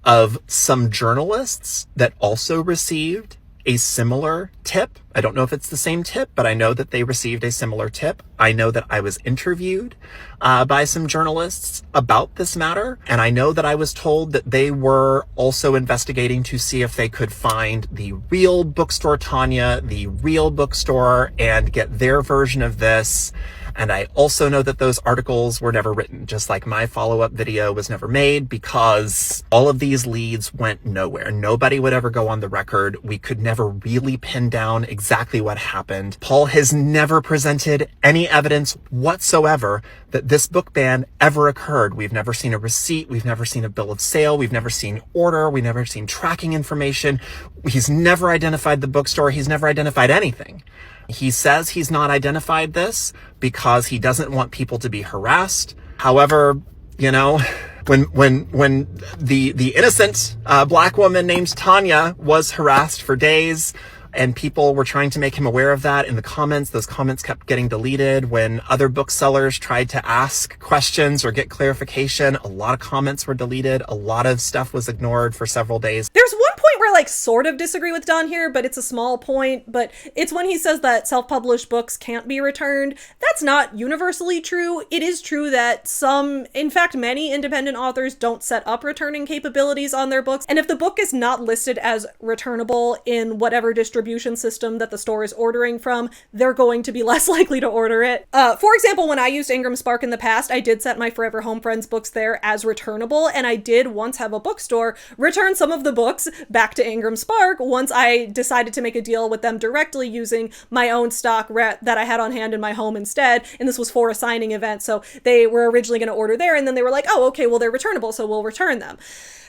of some journalists that also received a similar tip. I don't know if it's the same tip, but I know that they received a similar tip. I know that I was interviewed by some journalists about this matter, and I know that I was told that they were also investigating to see if they could find the real bookstore Tanya, the real bookstore, and get their version of this. And I also know that those articles were never written, just like my follow-up video was never made, because all of these leads went nowhere. Nobody would ever go on the record. We could never really pin down exactly what happened. Paul has never presented any evidence whatsoever that this book ban ever occurred. We've never seen a receipt. We've never seen a bill of sale. We've never seen order. We've never seen tracking information. He's never identified the bookstore. He's never identified anything. He says he's not identified this because he doesn't want people to be harassed. However, you know, when the innocent black woman named Tanya was harassed for days, and people were trying to make him aware of that in the comments. Those comments kept getting deleted. When other booksellers tried to ask questions or get clarification, a lot of comments were deleted. A lot of stuff was ignored for several days. There's one point where I sort of disagree with Don here, but it's a small point. But it's when he says that self-published books can't be returned. That's not universally true. It is true that some, in fact, many independent authors don't set up returning capabilities on their books. And if the book is not listed as returnable in whatever distribution system that the store is ordering from, they're going to be less likely to order it. For example, when I used Ingram Spark in the past, I did set my Forever Home Friends books there as returnable, and I did once have a bookstore return some of the books back to Ingram Spark once I decided to make a deal with them directly using my own stock that I had on hand in my home instead, and this was for a signing event, so they were originally going to order there, and then they were like, oh, okay, well, they're returnable, so we'll return them.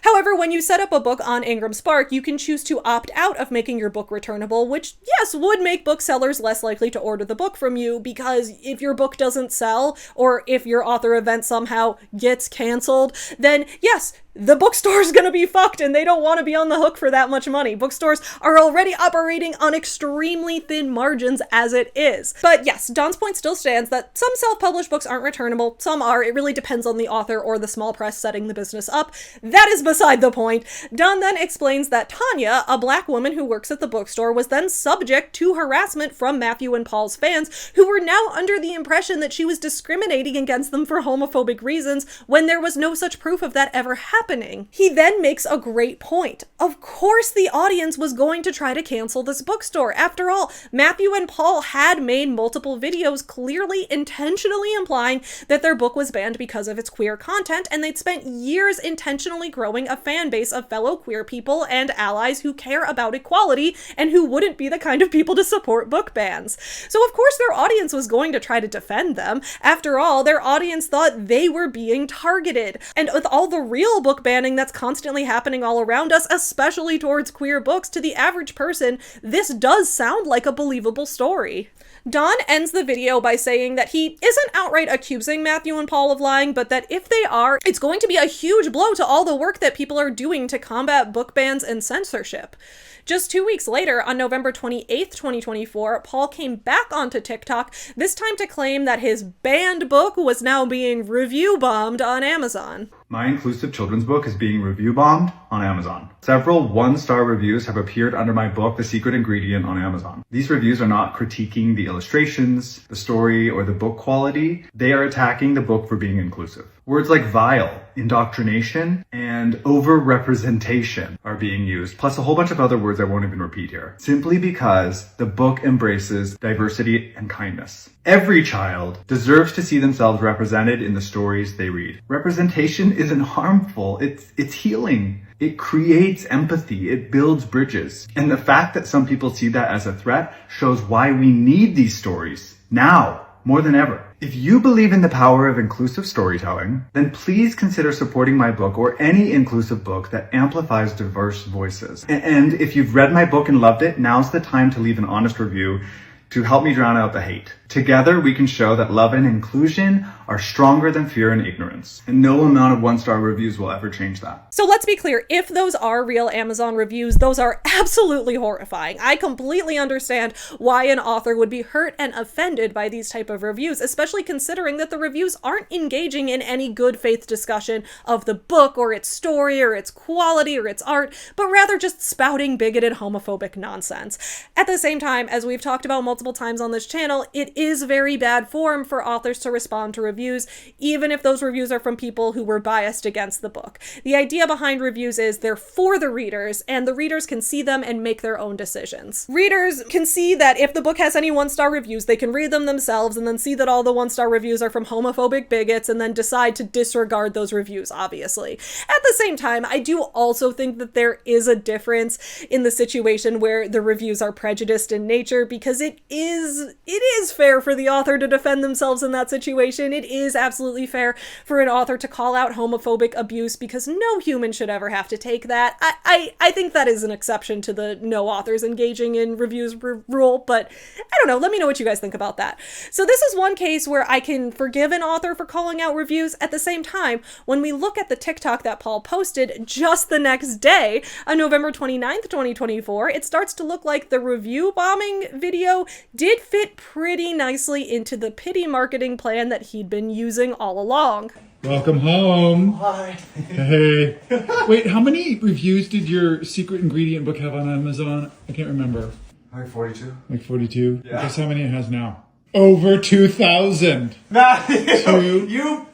However, when you set up a book on Ingram Spark, you can choose to opt out of making your book returnable, which, yes, would make booksellers less likely to order the book from you, because if your book doesn't sell, or if your author event somehow gets canceled, then yes, the bookstore's gonna be fucked and they don't want to be on the hook for that much money. Bookstores are already operating on extremely thin margins as it is. But yes, Don's point still stands that some self-published books aren't returnable, some are. It really depends on the author or the small press setting the business up. That is beside the point. Don then explains that Tanya, a black woman who works at the bookstore, was then subject to harassment from Matthew and Paul's fans, who were now under the impression that she was discriminating against them for homophobic reasons when there was no such proof of that ever happening. He then makes a great point. Of course the audience was going to try to cancel this bookstore. After all, Matthew and Paul had made multiple videos clearly intentionally implying that their book was banned because of its queer content, and they'd spent years intentionally growing a fan base of fellow queer people and allies who care about equality and who wouldn't be the kind of people to support book bans. So of course their audience was going to try to defend them. After all, their audience thought they were being targeted. And with all the real book banning that's constantly happening all around us, especially towards queer books, to the average person, this does sound like a believable story. Don ends the video by saying that he isn't outright accusing Matthew and Paul of lying, but that if they are, it's going to be a huge blow to all the work that people are doing to combat book bans and censorship. Just 2 weeks later, on November 28th, 2024, Paul came back onto TikTok, this time to claim that his banned book was now being review bombed on Amazon. My inclusive children's book is being review bombed on Amazon. Several one-star reviews have appeared under my book, The Secret Ingredient, on Amazon. These reviews are not critiquing the illustrations, the story, or the book quality. They are attacking the book for being inclusive. Words like vile, indoctrination, and over-representation are being used, plus a whole bunch of other words I won't even repeat here, simply because the book embraces diversity and kindness. Every child deserves to see themselves represented in the stories they read. Representation isn't harmful, it's healing. It creates empathy, it builds bridges. And the fact that some people see that as a threat shows why we need these stories now, more than ever. If you believe in the power of inclusive storytelling, then please consider supporting my book or any inclusive book that amplifies diverse voices. And if you've read my book and loved it, now's the time to leave an honest review to help me drown out the hate. Together, we can show that love and inclusion are stronger than fear and ignorance. And no amount of one-star reviews will ever change that. So let's be clear, if those are real Amazon reviews, those are absolutely horrifying. I completely understand why an author would be hurt and offended by these type of reviews, especially considering that the reviews aren't engaging in any good faith discussion of the book or its story or its quality or its art, but rather just spouting bigoted homophobic nonsense. At the same time, as we've talked about multiple multiple times on this channel, it is very bad form for authors to respond to reviews, even if those reviews are from people who were biased against the book. The idea behind reviews is they're for the readers, and the readers can see them and make their own decisions. Readers can see that if the book has any one-star reviews, they can read them themselves and then see that all the one-star reviews are from homophobic bigots and then decide to disregard those reviews, obviously. At the same time, I do also think that there is a difference in the situation where the reviews are prejudiced in nature, because it is fair for the author to defend themselves in that situation. It is absolutely fair for an author to call out homophobic abuse, because no human should ever have to take that. I think that is an exception to the no authors engaging in reviews rule, but I don't know. Let me know what you guys think about that. So this is one case where I can forgive an author for calling out reviews. At the same time, when we look at the TikTok that Paul posted just the next day, on November 29th, 2024, it starts to look like the review bombing video did fit pretty nicely into the pity marketing plan that he'd been using all along. Welcome home. Hi. Hey. Wait, how many reviews did your secret ingredient book have on Amazon? I can't remember. Like 42. Like 42? Yeah. Guess how many it has now? Over 2,000. Matthew, you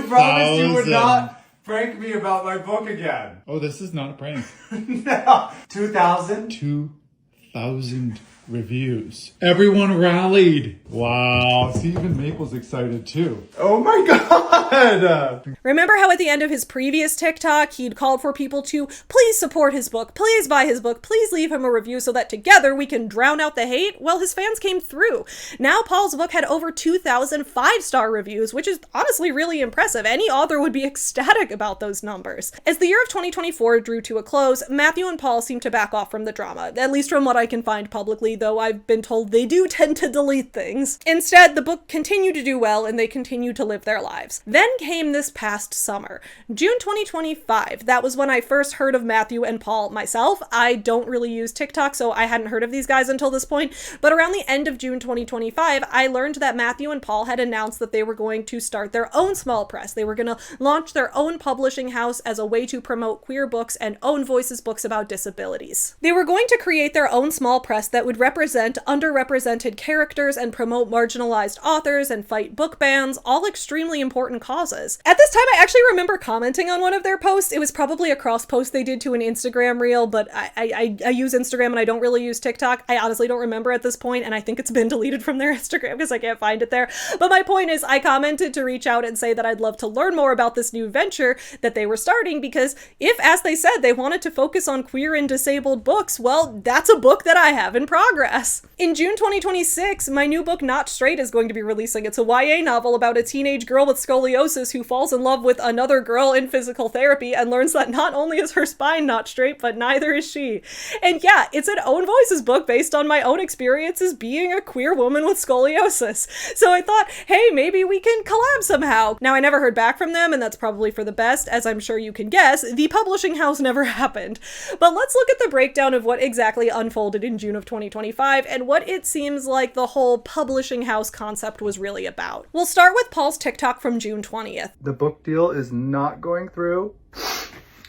promised you would not prank me about my book again. Oh, this is not a prank. No. 2,000? 2,000 reviews. Everyone rallied. Wow. See, even Maple's excited too. Oh my god! Remember how at the end of his previous TikTok, he'd called for people to please support his book, please buy his book, please leave him a review so that together we can drown out the hate? Well, his fans came through. Now Paul's book had over 2,000 5-star reviews, which is honestly really impressive. Any author would be ecstatic about those numbers. As the year of 2024 drew to a close, Matthew and Paul seemed to back off from the drama, at least from what I can find publicly, though I've been told they do tend to delete things. Instead, the book continued to do well and they continued to live their lives. Then came this past summer, June 2025. That was when I first heard of Matthew and Paul myself. I don't really use TikTok, so I hadn't heard of these guys until this point, but around the end of June 2025, I learned that Matthew and Paul had announced that they were going to start their own small press. They were going to launch their own publishing house as a way to promote queer books and own voices books about disabilities. They were going to create their own small press that would represent underrepresented characters and promote marginalized authors and fight book bans, all extremely important causes. At this time, I actually remember commenting on one of their posts. It was probably a cross post they did to an Instagram reel, but I use Instagram and I don't really use TikTok. I honestly don't remember at this point, and I think it's been deleted from their Instagram because I can't find it there. But my point is, I commented to reach out and say that I'd love to learn more about this new venture that they were starting, because if, as they said, they wanted to focus on queer and disabled books, well, that's a book that I have in progress. In June 2026, my new book, Not Straight, is going to be releasing. It's a YA novel about a teenage girl with scoliosis who falls in love with another girl in physical therapy and learns that not only is her spine not straight, but neither is she. And yeah, it's an own voices book based on my own experiences being a queer woman with scoliosis. So I thought, hey, maybe we can collab somehow. Now, I never heard back from them, and that's probably for the best. As I'm sure you can guess, the publishing house never happened. But let's look at the breakdown of what exactly unfolded in June of 2025 and what it seems like the whole publishing house concept was really about. We'll start with Paul's TikTok from June 20th. The book deal is not going through.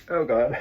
Oh god.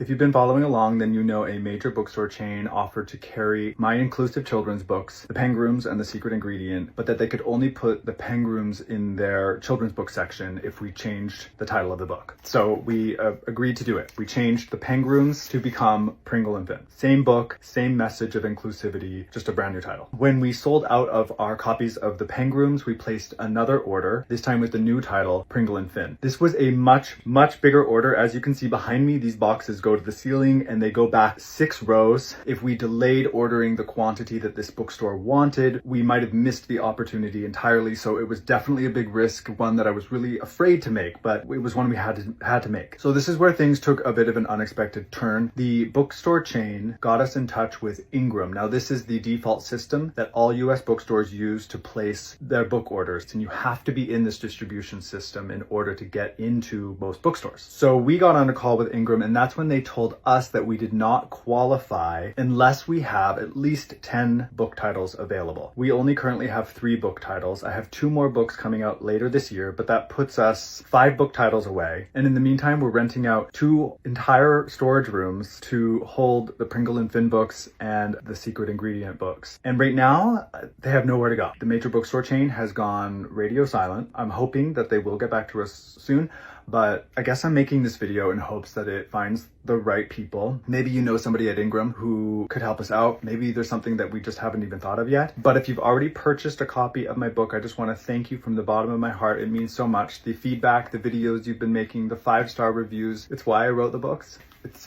If you've been following along, then you know a major bookstore chain offered to carry my inclusive children's books, The Penguins and The Secret Ingredient, but that they could only put The Penguins in their children's book section if we changed the title of the book. So we agreed to do it. We changed The Penguins to become Pringle and Finn. Same book, same message of inclusivity, just a brand new title. When we sold out of our copies of The Penguins, we placed another order, this time with the new title, Pringle and Finn. This was a much bigger order. As you can see behind me, these boxes go to the ceiling and they go back 6 rows. If we delayed ordering the quantity that this bookstore wanted, we might have missed the opportunity entirely. So it was definitely a big risk, one that I was really afraid to make, but it was one we had to make. So this is where things took a bit of an unexpected turn. The bookstore chain got us in touch with Ingram. Now this is the default system that all US bookstores use to place their book orders, and you have to be in this distribution system in order to get into most bookstores. So we got on a call with Ingram, and that's when they told us that we did not qualify unless we have at least 10 book titles available. We only currently have 3 book titles. I have 2 more books coming out later this year, but that puts us 5 book titles away. And in the meantime, we're renting out 2 entire storage rooms to hold the Pringle and Finn books and the Secret Ingredient books. And right now, they have nowhere to go. The major bookstore chain has gone radio silent. I'm hoping that they will get back to us soon, but I guess I'm making this video in hopes that it finds the right people. Maybe you know somebody at Ingram who could help us out. Maybe there's something that we just haven't even thought of yet. But if you've already purchased a copy of my book, I just want to thank you from the bottom of my heart. It means so much. The feedback, the videos you've been making, the 5-star reviews. It's why I wrote the books. It's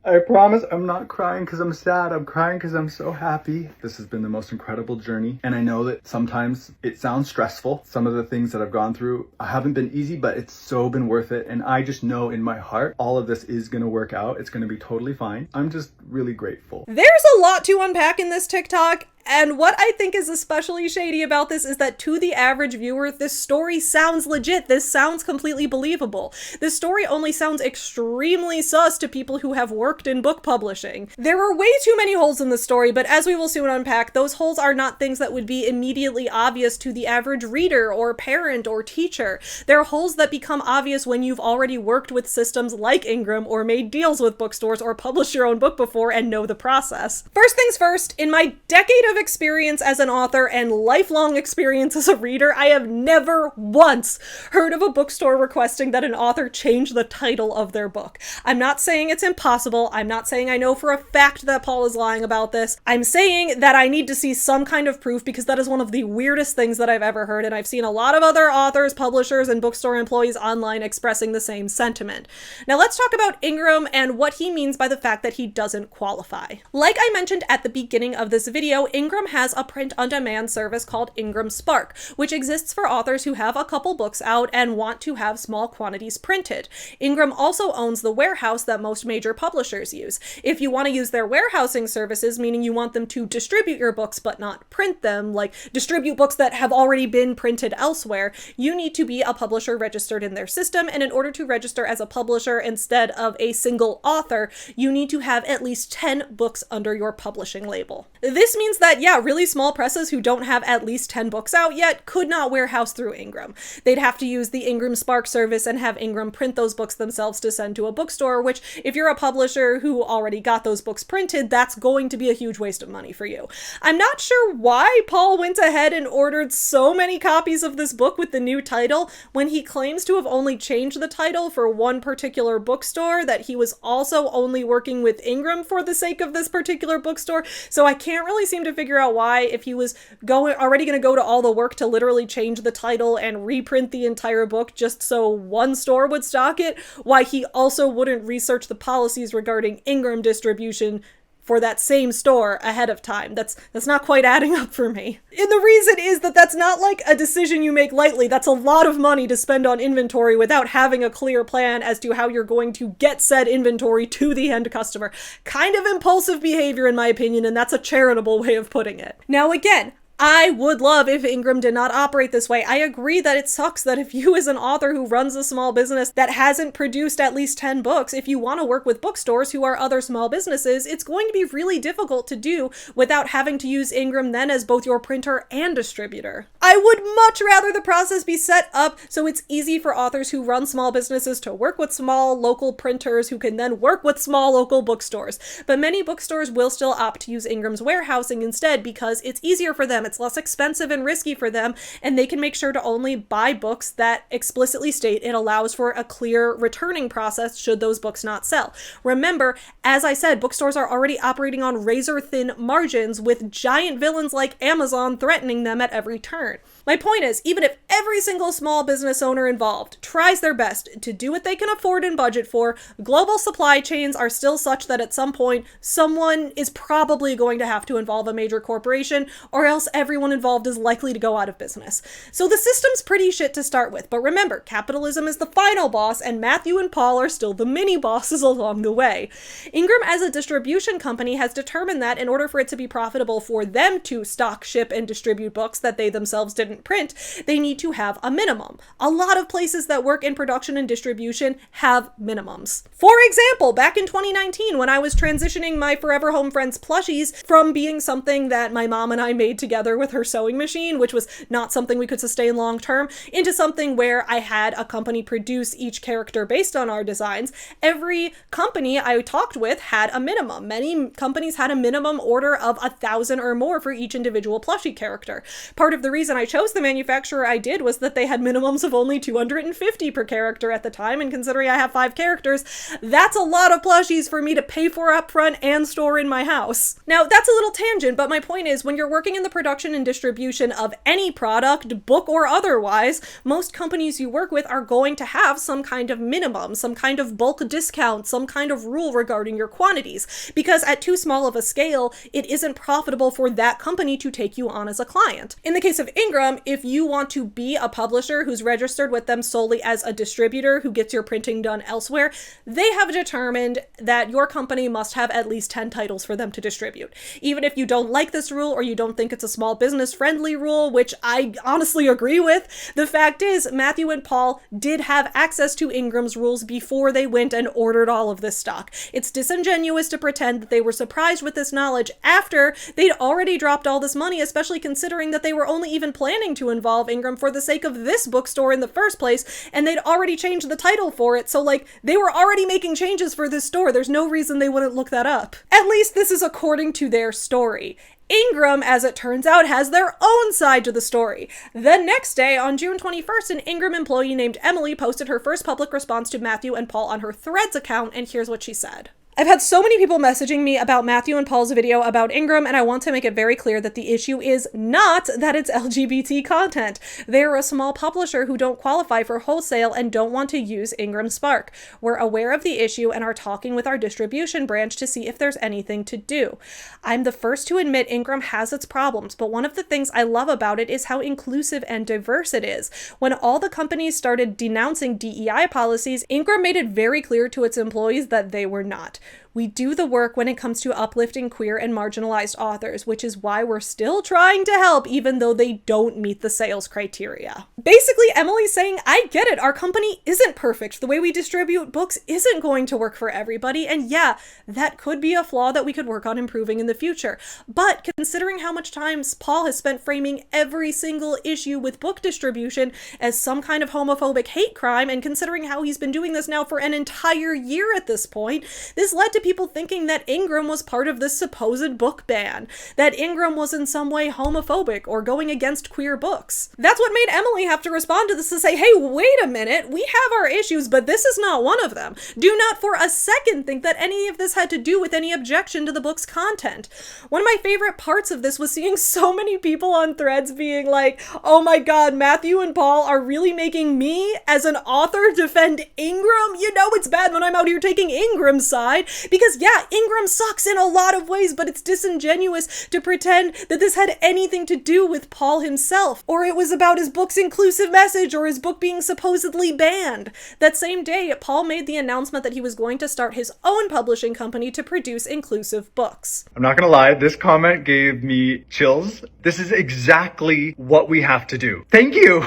I promise I'm not crying because I'm sad. I'm crying because I'm so happy. This has been the most incredible journey. And I know that sometimes it sounds stressful. Some of the things that I've gone through haven't been easy, but it's so been worth it. And I just know in my heart, all of this is going to work out. It's going to be totally fine. I'm just really grateful. There's a lot to unpack in this TikTok. And what I think is especially shady about this is that to the average viewer, this story sounds legit. This sounds completely believable. This story only sounds extremely sus to people who have worked in book publishing. There are way too many holes in the story, but as we will soon unpack, those holes are not things that would be immediately obvious to the average reader or parent or teacher. They're holes that become obvious when you've already worked with systems like Ingram or made deals with bookstores or published your own book before and know the process. First things first, in my decade of experience as an author and lifelong experience as a reader, I have never once heard of a bookstore requesting that an author change the title of their book. I'm not saying it's impossible. I'm not saying I know for a fact that Paul is lying about this. I'm saying that I need to see some kind of proof because that is one of the weirdest things that I've ever heard, and I've seen a lot of other authors, publishers, and bookstore employees online expressing the same sentiment. Now let's talk about Ingram and what he means by the fact that he doesn't qualify. Like I mentioned at the beginning of this video, Ingram has a print-on-demand service called Ingram Spark, which exists for authors who have a couple books out and want to have small quantities printed. Ingram also owns the warehouse that most major publishers use. If you want to use their warehousing services, meaning you want them to distribute your books but not print them, like distribute books that have already been printed elsewhere, you need to be a publisher registered in their system, and in order to register as a publisher instead of a single author, you need to have at least 10 books under your publishing label. This means that, yeah, really small presses who don't have at least 10 books out yet could not warehouse through Ingram. They'd have to use the Ingram Spark service and have Ingram print those books themselves to send to a bookstore, which if you're a publisher who already got those books printed, that's going to be a huge waste of money for you. I'm not sure why Paul went ahead and ordered so many copies of this book with the new title when he claims to have only changed the title for one particular bookstore, that he was also only working with Ingram for the sake of this particular bookstore. So I can't really seem to figure out why, if he was already going to go to all the work to literally change the title and reprint the entire book just so one store would stock it, why he also wouldn't research the policies regarding Ingram distribution for that same store ahead of time. That's not quite adding up for me. And the reason is that that's not like a decision you make lightly. That's a lot of money to spend on inventory without having a clear plan as to how you're going to get said inventory to the end customer. Kind of impulsive behavior in my opinion, and that's a charitable way of putting it. Now again, I would love if Ingram did not operate this way. I agree that it sucks that if you as an author who runs a small business that hasn't produced at least 10 books, if you want to work with bookstores who are other small businesses, it's going to be really difficult to do without having to use Ingram then as both your printer and distributor. I would much rather the process be set up so it's easy for authors who run small businesses to work with small local printers who can then work with small local bookstores. But many bookstores will still opt to use Ingram's warehousing instead because it's easier for them. It's less expensive and risky for them, and they can make sure to only buy books that explicitly state it allows for a clear returning process should those books not sell. Remember, as I said, bookstores are already operating on razor-thin margins with giant villains like Amazon threatening them at every turn. My point is, even if every single small business owner involved tries their best to do what they can afford and budget for, global supply chains are still such that at some point, someone is probably going to have to involve a major corporation, or else everyone involved is likely to go out of business. So the system's pretty shit to start with, but remember, capitalism is the final boss, and Matthew and Paul are still the mini bosses along the way. Ingram as a distribution company has determined that in order for it to be profitable for them to stock, ship, and distribute books that they themselves themselves didn't print, they need to have a minimum. A lot of places that work in production and distribution have minimums. For example, back in 2019, when I was transitioning my Forever Home Friends plushies from being something that my mom and I made together with her sewing machine, which was not something we could sustain long term, into something where I had a company produce each character based on our designs, every company I talked with had a minimum. Many companies had a minimum order of 1,000 or more for each individual plushie character. Part of the reason I chose the manufacturer I did was that they had minimums of only 250 per character at the time, and considering I have 5 characters, that's a lot of plushies for me to pay for upfront and store in my house. Now, that's a little tangent, but my point is, when you're working in the production and distribution of any product, book or otherwise, most companies you work with are going to have some kind of minimum, some kind of bulk discount, some kind of rule regarding your quantities, because at too small of a scale, it isn't profitable for that company to take you on as a client. In the case of Ingram, if you want to be a publisher who's registered with them solely as a distributor who gets your printing done elsewhere, they have determined that your company must have at least 10 titles for them to distribute. Even if you don't like this rule or you don't think it's a small business friendly rule, which I honestly agree with, the fact is Matthew and Paul did have access to Ingram's rules before they went and ordered all of this stock. It's disingenuous to pretend that they were surprised with this knowledge after they'd already dropped all this money, especially considering that they were only even planning to involve Ingram for the sake of this bookstore in the first place, and they'd already changed the title for it, so they were already making changes for this store. There's no reason they wouldn't look that up. At least this is according to their story. Ingram, as it turns out, has their own side to the story. The next day, on June 21st, an Ingram employee named Emily posted her first public response to Matthew and Paul on her Threads account, and here's what she said. I've had so many people messaging me about Matthew and Paul's video about Ingram, and I want to make it very clear that the issue is not that it's LGBT content. They're a small publisher who don't qualify for wholesale and don't want to use Ingram Spark. We're aware of the issue and are talking with our distribution branch to see if there's anything to do. I'm the first to admit Ingram has its problems, but one of the things I love about it is how inclusive and diverse it is. When all the companies started denouncing DEI policies, Ingram made it very clear to its employees that they were not. We do the work when it comes to uplifting queer and marginalized authors, which is why we're still trying to help even though they don't meet the sales criteria. Basically, Emily's saying, I get it, our company isn't perfect. The way we distribute books isn't going to work for everybody, and yeah, that could be a flaw that we could work on improving in the future. But considering how much time Paul has spent framing every single issue with book distribution as some kind of homophobic hate crime, and considering how he's been doing this now for an entire year at this point, this led to people thinking that Ingram was part of this supposed book ban, that Ingram was in some way homophobic or going against queer books. That's what made Emily have to respond to this to say, hey, wait a minute, we have our issues, but this is not one of them. Do not for a second think that any of this had to do with any objection to the book's content. One of my favorite parts of this was seeing so many people on Threads being like, oh my god, Matthew and Paul are really making me, as an author, defend Ingram? You know it's bad when I'm out here taking Ingram's side. Because yeah, Ingram sucks in a lot of ways, but it's disingenuous to pretend that this had anything to do with Paul himself, or it was about his book's inclusive message, or his book being supposedly banned. That same day, Paul made the announcement that he was going to start his own publishing company to produce inclusive books. I'm not gonna lie, this comment gave me chills. This is exactly what we have to do. Thank you!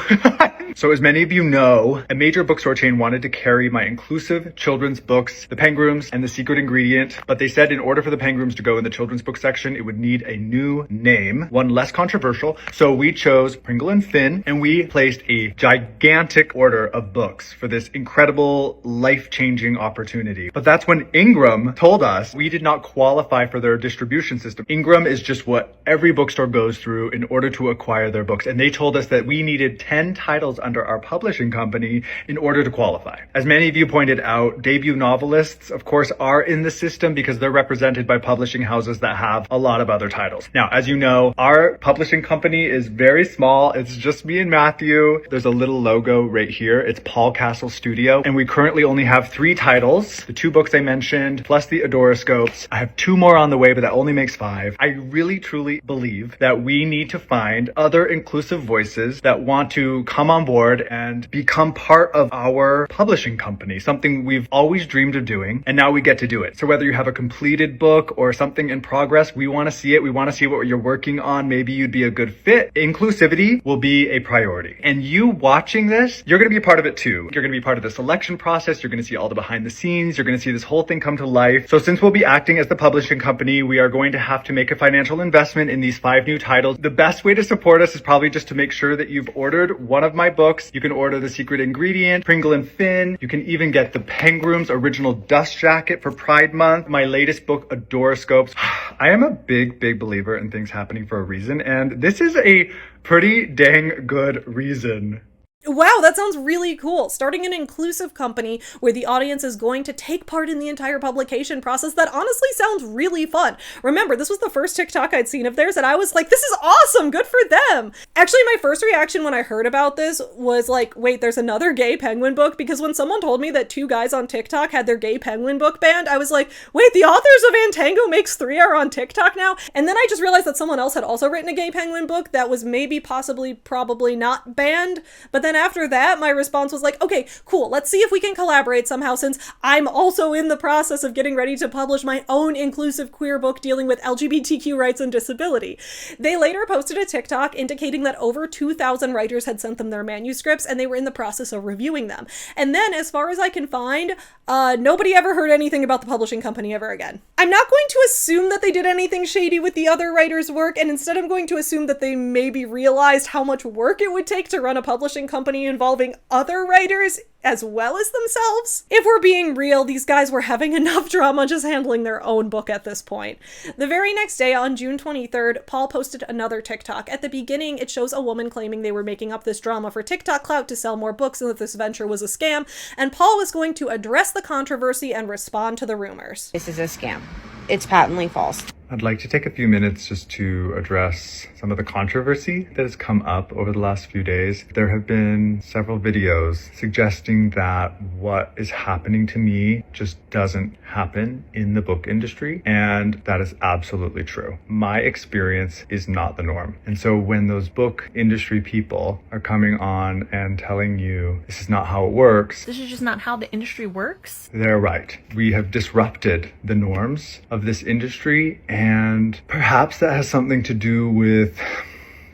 So as many of you know, a major bookstore chain wanted to carry my inclusive children's books, The Pengrooms and The Secret Ingredient, but they said in order for The Pengrooms to go in the children's book section, it would need a new name, one less controversial. So we chose Pringle and Finn, and we placed a gigantic order of books for this incredible, life-changing opportunity. But that's when Ingram told us we did not qualify for their distribution system. Ingram is just what every bookstore goes through in order to acquire their books, and they told us that we needed 10 titles under our publishing company in order to qualify. As many of you pointed out, debut novelists, of course, are in the system because they're represented by publishing houses that have a lot of other titles. Now, as you know, our publishing company is very small. It's just me and Matthew. There's a little logo right here. It's Paul Castle Studio, and we currently only have 3 titles. The 2 books I mentioned, plus the Adoroscopes. I have 2 more on the way, but that only makes 5. I really, truly believe that we need to find other inclusive voices that want to come on board board and become part of our publishing company, something we've always dreamed of doing, and now we get to do it. So whether you have a completed book or something in progress, we want to see it. We want to see what you're working on. Maybe you'd be a good fit. Inclusivity will be a priority. And you watching this, you're going to be a part of it too. You're going to be part of the selection process. You're going to see all the behind the scenes. You're going to see this whole thing come to life. So since we'll be acting as the publishing company, we are going to have to make a financial investment in these 5 new titles. The best way to support us is probably just to make sure that you've ordered one of my books. You can order The Secret Ingredient, Pringle and Finn. You can even get the Penguin's original dust jacket for Pride Month. My latest book, Adoroscopes. I am a big believer in things happening for a reason, and this is a pretty dang good reason. Wow, that sounds really cool. Starting an inclusive company where the audience is going to take part in the entire publication process. That honestly sounds really fun. Remember, this was the first TikTok I'd seen of theirs, and I was like, this is awesome, good for them. Actually, my first reaction when I heard about this was like, wait, there's another gay penguin book? Because when someone told me that 2 guys on TikTok had their gay penguin book banned, I was like, wait, the authors of Antango Makes 3 are on TikTok now? And then I just realized that someone else had also written a gay penguin book that was maybe, possibly, probably not banned. But then after that, my response was like, okay, cool, let's see if we can collaborate somehow, since I'm also in the process of getting ready to publish my own inclusive queer book dealing with LGBTQ rights and disability. They later posted a TikTok indicating that over 2,000 writers had sent them their manuscripts and they were in the process of reviewing them. And then, as far as I can find, nobody ever heard anything about the publishing company ever again. I'm not going to assume that they did anything shady with the other writers' work, and instead I'm going to assume that they maybe realized how much work it would take to run a publishing company involving other writers as well as themselves. If we're being real, these guys were having enough drama just handling their own book at this point. The very next day, on June 23rd, Paul posted another TikTok. At the beginning, it shows a woman claiming they were making up this drama for TikTok clout to sell more books and that this venture was a scam, and Paul was going to address the controversy and respond to the rumors. This is a scam. It's patently false. I'd like to take a few minutes just to address some of the controversy that has come up over the last few days. There have been several videos suggesting that what is happening to me just doesn't happen in the book industry, and that is absolutely true. My experience is not the norm. And so when those book industry people are coming on and telling you this is not how it works, this is just not how the industry works, they're right. We have disrupted the norms of this industry, and perhaps that has something to do with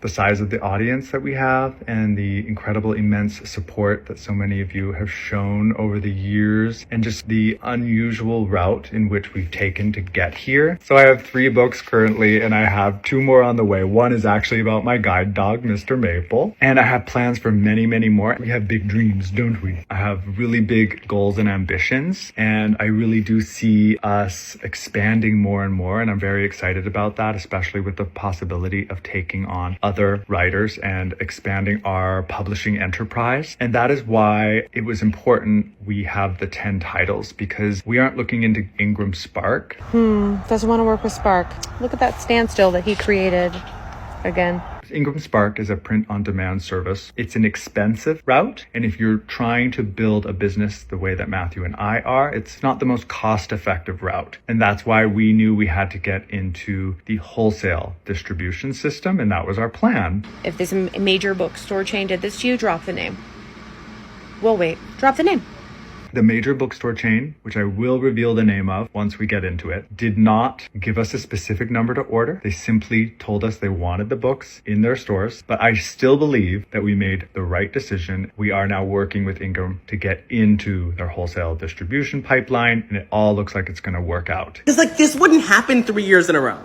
the size of the audience that we have and the incredible, immense support that so many of you have shown over the years, and just the unusual route in which we've taken to get here. So I have 3 books currently, and I have 2 more on the way. One is actually about my guide dog, Mr. Maple, and I have plans for many, many more. We have big dreams, don't we? I have really big goals and ambitions, and I really do see us expanding more and more, and I'm very excited about that, especially with the possibility of taking on other writers and expanding our publishing enterprise. And that is why it was important we have the 10 titles, because we aren't looking into Ingram Spark. Doesn't want to work with Spark. Look at that standstill that he created again. Ingram Spark is a print-on-demand service. It's an expensive route, and if you're trying to build a business the way that Matthew and I are, it's not the most cost-effective route. And that's why we knew we had to get into the wholesale distribution system, and that was our plan. If this major bookstore chain did this to you, drop the name. We'll wait. Drop the name. The major bookstore chain, which I will reveal the name of once we get into it, did not give us a specific number to order. They simply told us they wanted the books in their stores, but I still believe that we made the right decision. We are now working with Ingram to get into their wholesale distribution pipeline, and it all looks like it's going to work out. It's like this wouldn't happen 3 years in a row.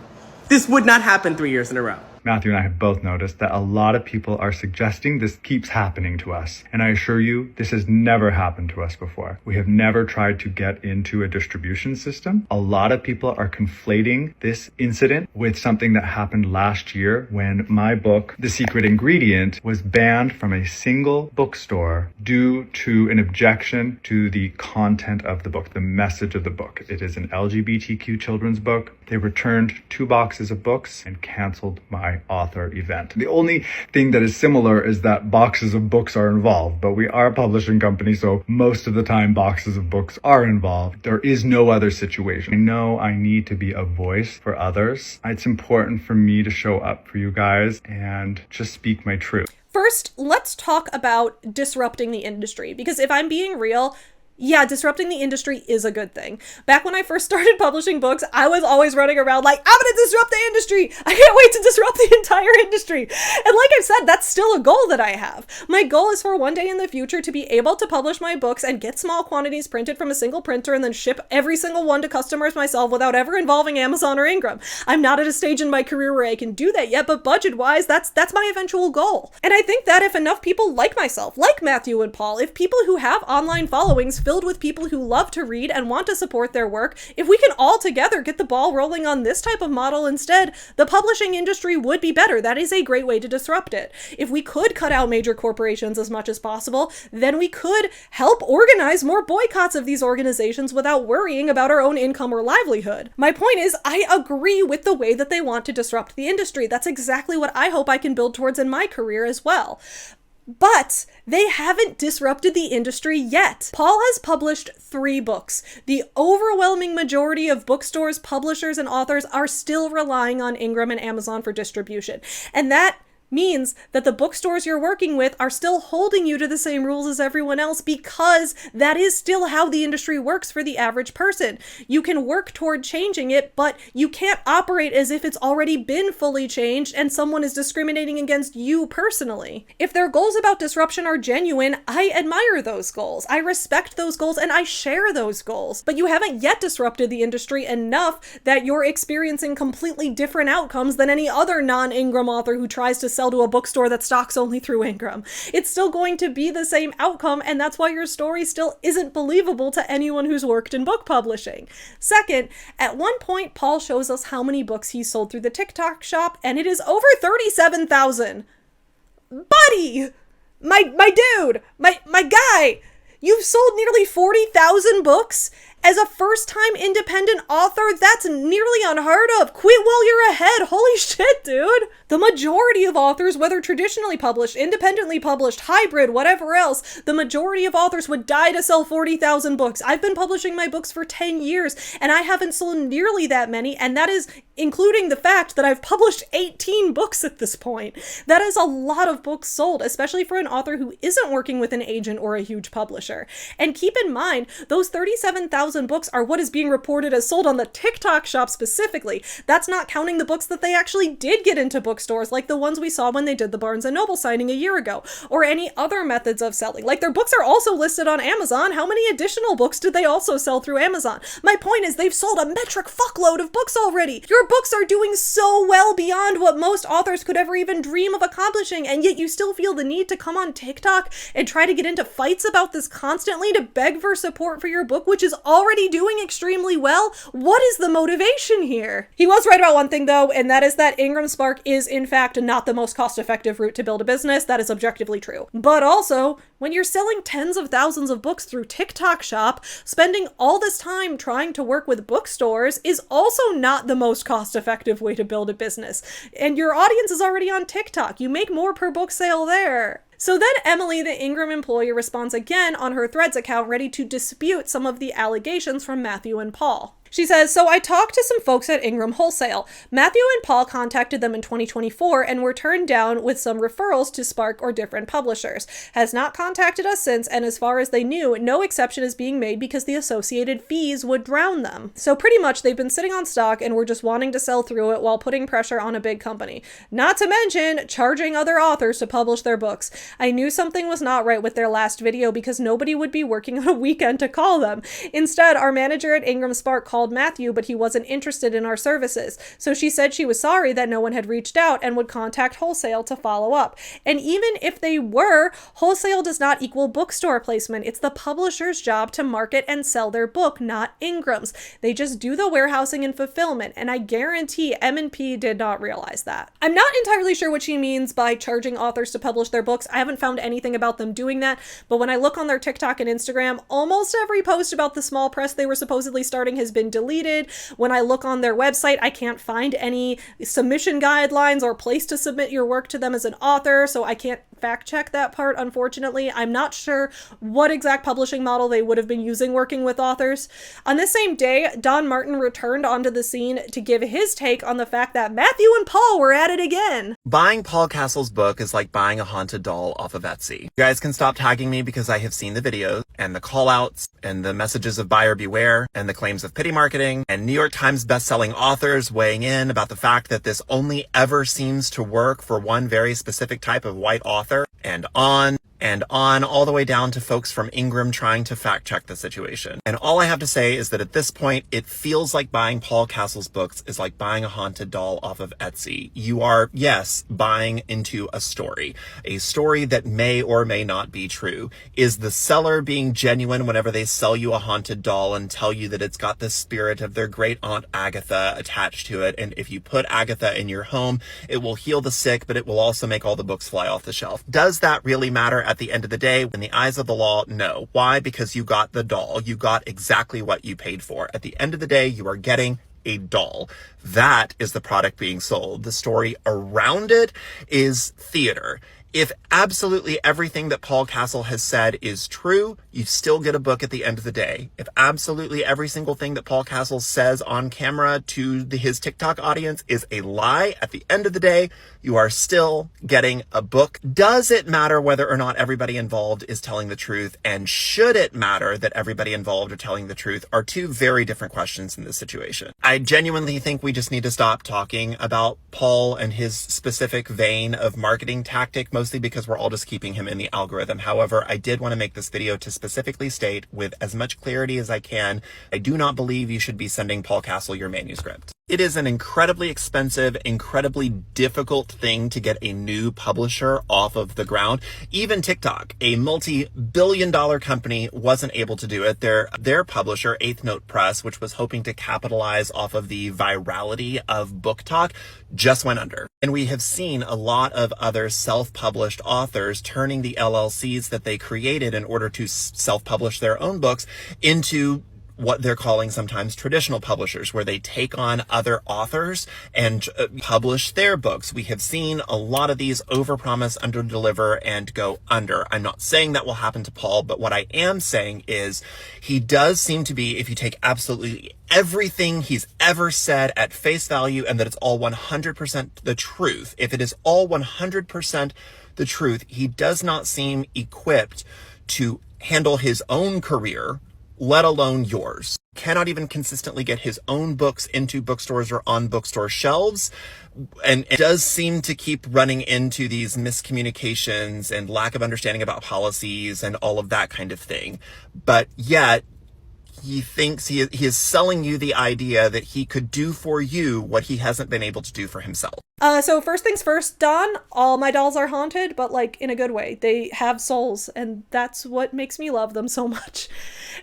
This would not happen 3 years in a row. Matthew and I have both noticed that a lot of people are suggesting this keeps happening to us. And I assure you, this has never happened to us before. We have never tried to get into a distribution system. A lot of people are conflating this incident with something that happened last year when my book, The Secret Ingredient, was banned from a single bookstore due to an objection to the content of the book, the message of the book. It is an LGBTQ children's book. They returned 2 boxes of books and canceled my author event. The only thing that is similar is that boxes of books are involved, but we are a publishing company, so most of the time boxes of books are involved. There is no other situation. I know I need to be a voice for others. It's important for me to show up for you guys and just speak my truth. First First, let's talk about disrupting the industry, because if I'm being real, yeah, disrupting the industry is a good thing. Back when I first started publishing books, I was always running around like, I'm gonna disrupt the industry! I can't wait to disrupt the entire industry! And like I've said, that's still a goal that I have. My goal is for one day in the future to be able to publish my books and get small quantities printed from a single printer and then ship every single one to customers myself without ever involving Amazon or Ingram. I'm not at a stage in my career where I can do that yet, but budget-wise, that's my eventual goal. And I think that if enough people like myself, like Matthew and Paul, if people who have online followings filled with people who love to read and want to support their work, if we can all together get the ball rolling on this type of model instead, the publishing industry would be better. That is a great way to disrupt it. If we could cut out major corporations as much as possible, then we could help organize more boycotts of these organizations without worrying about our own income or livelihood. My point is, I agree with the way that they want to disrupt the industry. That's exactly what I hope I can build towards in my career as well. But they haven't disrupted the industry yet. Paul has published 3 books. The overwhelming majority of bookstores, publishers, and authors are still relying on Ingram and Amazon for distribution. And that means that the bookstores you're working with are still holding you to the same rules as everyone else, because that is still how the industry works for the average person. You can work toward changing it, but you can't operate as if it's already been fully changed and someone is discriminating against you personally. If their goals about disruption are genuine, I admire those goals. I respect those goals and I share those goals. But you haven't yet disrupted the industry enough that you're experiencing completely different outcomes than any other non-Ingram author who tries to sell to a bookstore that stocks only through Ingram. It's still going to be the same outcome, and that's why your story still isn't believable to anyone who's worked in book publishing. Second, at one point, Paul shows us how many books he sold through the TikTok shop, and it is over 37,000. Buddy! My dude! My guy! You've sold nearly 40,000 books? As a first-time independent author, that's nearly unheard of. Quit while you're ahead. Holy shit, dude. The majority of authors, whether traditionally published, independently published, hybrid, whatever else, the majority of authors would die to sell 40,000 books. I've been publishing my books for 10 years, and I haven't sold nearly that many, and that is including the fact that I've published 18 books at this point. That is a lot of books sold, especially for an author who isn't working with an agent or a huge publisher. And keep in mind, those 37,000 books are what is being reported as sold on the TikTok shop specifically. That's not counting the books that they actually did get into bookstores, like the ones we saw when they did the Barnes & Noble signing a year ago, or any other methods of selling. Like, their books are also listed on Amazon. How many additional books did they also sell through Amazon? My point is, they've sold a metric fuckload of books already. Your books are doing so well beyond what most authors could ever even dream of accomplishing, and yet you still feel the need to come on TikTok and try to get into fights about this constantly to beg for support for your book, which is already doing extremely well. What is the motivation here? He was right about one thing though, and that is that Ingram Spark is in fact not the most cost-effective route to build a business. That is objectively true. But also, when you're selling tens of thousands of books through TikTok shop, spending all this time trying to work with bookstores is also not the most cost-effective way to build a business. And your audience is already on TikTok. You make more per book sale there. So then Emily, the Ingram employee, responds again on her Threads account, ready to dispute some of the allegations from Matthew and Paul. She says, so I talked to some folks at Ingram Wholesale. Matthew and Paul contacted them in 2024 and were turned down with some referrals to Spark or different publishers. Has not contacted us since, and as far as they knew, no exception is being made because the associated fees would drown them. So pretty much they've been sitting on stock and were just wanting to sell through it while putting pressure on a big company. Not to mention charging other authors to publish their books. I knew something was not right with their last video because nobody would be working on a weekend to call them. Instead, our manager at Ingram Spark called Matthew, but he wasn't interested in our services. So she said she was sorry that no one had reached out and would contact Wholesale to follow up. And even if they were, Wholesale does not equal bookstore placement. It's the publisher's job to market and sell their book, not Ingram's. They just do the warehousing and fulfillment, and I guarantee M&P did not realize that. I'm not entirely sure what she means by charging authors to publish their books. I haven't found anything about them doing that, but when I look on their TikTok and Instagram, almost every post about the small press they were supposedly starting has been deleted. When I look on their website, I can't find any submission guidelines or place to submit your work to them as an author, so I can't fact check that part, unfortunately. I'm not sure what exact publishing model they would have been using working with authors. On this same day, Don Martin returned onto the scene to give his take on the fact that Matthew and Paul were at it again. Buying Paul Castle's book is like buying a haunted doll off of Etsy. You guys can stop tagging me because I have seen the videos and the call-outs and the messages of buyer beware and the claims of pity marketing and New York Times best-selling authors weighing in about the fact that this only ever seems to work for one very specific type of white author, and on, all the way down to folks from Ingram trying to fact check the situation. And all I have to say is that at this point, it feels like buying Paul Castle's books is like buying a haunted doll off of Etsy. You are, yes, buying into a story that may or may not be true. Is the seller being genuine whenever they sell you a haunted doll and tell you that it's got the spirit of their great aunt Agatha attached to it, and if you put Agatha in your home, it will heal the sick, but it will also make all the books fly off the shelf? Does that really matter at the end of the day? In the eyes of the law, no. Why? Because you got the doll. You got exactly what you paid for. At the end of the day, you are getting a doll. That is the product being sold. The story around it is theater. If absolutely everything that Paul Castle has said is true, you still get a book at the end of the day. If absolutely every single thing that Paul Castle says on camera to his TikTok audience is a lie, at the end of the day, you are still getting a book. Does it matter whether or not everybody involved is telling the truth? And should it matter that everybody involved are telling the truth? Are two very different questions in this situation. I genuinely think we just need to stop talking about Paul and his specific vein of marketing tactic, mostly because we're all just keeping him in the algorithm. However, I did want to make this video to specifically state with as much clarity as I can, I do not believe you should be sending Paul Castle your manuscript. It is an incredibly expensive, incredibly difficult thing to get a new publisher off of the ground. Even TikTok, a multi-billion-dollar company, wasn't able to do it. Their publisher, Eighth Note Press, which was hoping to capitalize off of the virality of BookTok, just went under. And we have seen a lot of other self-published authors turning the LLCs that they created in order to self-publish their own books into what they're calling sometimes traditional publishers, where they take on other authors and publish their books. We have seen a lot of these overpromise, underdeliver, and go under. I'm not saying that will happen to Paul, but what I am saying is he does seem to be, if you take absolutely everything he's ever said at face value and that it's all 100% the truth, if it is all 100% the truth, he does not seem equipped to handle his own career, let alone yours. Cannot even consistently get his own books into bookstores or on bookstore shelves. And it does seem to keep running into these miscommunications and lack of understanding about policies and all of that kind of thing. But yet, he thinks he is selling you the idea that he could do for you what he hasn't been able to do for himself. So first things first, Don, all my dolls are haunted, but like in a good way. They have souls, and that's what makes me love them so much.